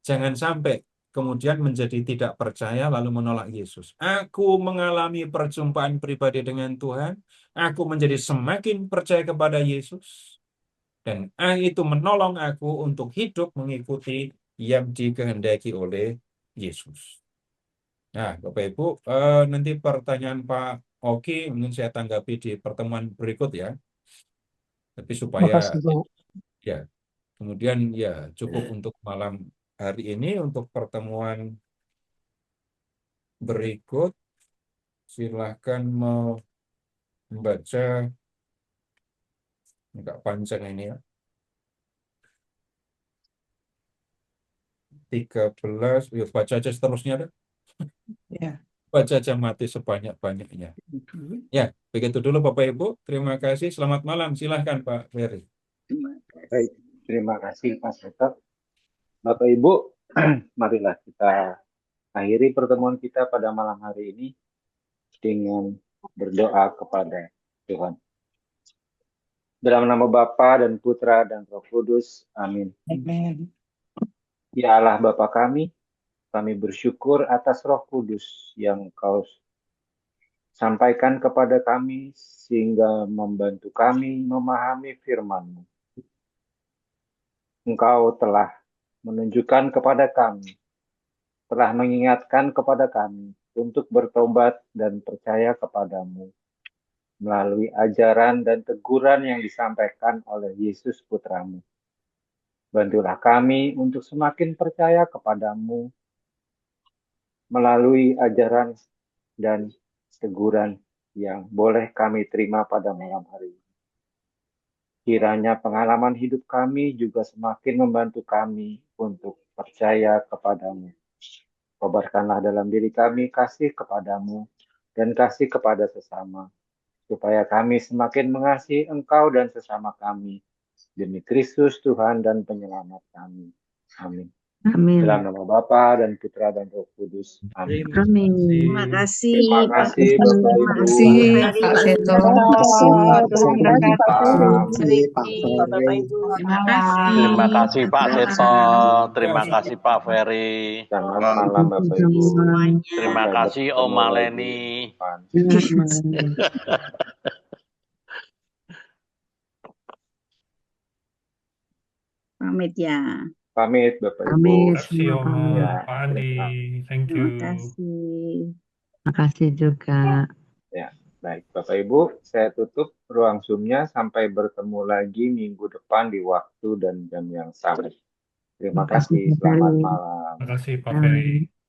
jangan sampai kemudian menjadi tidak percaya lalu menolak Yesus. Aku mengalami perjumpaan pribadi dengan Tuhan, aku menjadi semakin percaya kepada Yesus, dan itu menolong aku untuk hidup mengikuti yang dikehendaki oleh Yesus. Nah, Bapak Ibu, nanti pertanyaan Pak Oki mungkin saya tanggapi di pertemuan berikut ya. Tapi supaya Makasih, Pak. ya, kemudian ya cukup untuk malam hari ini. Untuk pertemuan berikut, silahkan membaca, enggak panjang ini ya, 13, yuk baca aja seterusnya deh. Ya. Baca aja mati sebanyak-banyaknya. Ya, begitu dulu Bapak Ibu. Terima kasih. Selamat malam. Silahkan Pak Ferry. Baik, terima kasih Mas Seto. Bapak Ibu, marilah kita akhiri pertemuan kita pada malam hari ini dengan berdoa kepada Tuhan. Dalam nama Bapa dan Putra dan Roh Kudus. Amin. Amin. Ya Allah Bapa kami bersyukur atas Roh Kudus yang Kau sampaikan kepada kami sehingga membantu kami memahami firman-Mu. Engkau telah menunjukkan kepada kami, telah mengingatkan kepada kami untuk bertobat dan percaya kepadamu melalui ajaran dan teguran yang disampaikan oleh Yesus Putramu. Bantulah kami untuk semakin percaya kepadamu melalui ajaran dan teguran yang boleh kami terima pada malam hari ini. Kiranya pengalaman hidup kami juga semakin membantu kami untuk percaya kepadamu. Kobarkanlah dalam diri kami kasih kepadamu dan kasih kepada sesama, supaya kami semakin mengasihi Engkau dan sesama kami, demi Kristus Tuhan dan Penyelamat kami. Amin. Amin. Dalam nama Bapa dan Putra dan Roh Kudus. Amin. Amin. Terima kasih Terima Pak kasih Kusum, Bapak terima Ibu. kasih Bu Terima Ferry, kasih Pak Pak Seto. Sultan, Terima kasih, Terima terima kasih kasih Pak. Pak Riki. Bapak Ibu. terima kasih. Terima kasih Pak Terima Seto, kasih terima kasih Pak Ferry, Selamat malam Bapak Ibu. semuanya. terima Sampai kasih Om bertemu lagi Maleni. minggu depan. Pamit ya. Pamit Bapak Ibu. Amin. Terima kasih Semua Oma, pamit. Ya, Pak Andi. Thank Terima you. kasih. Makasih juga. ya. Baik Bapak Ibu, saya tutup ruang Zoom-nya sampai bertemu lagi minggu depan di waktu dan jam yang sama. Terima Makasih kasih. Pak Selamat Ferry. malam. Terima kasih Pak Amin. Ferry.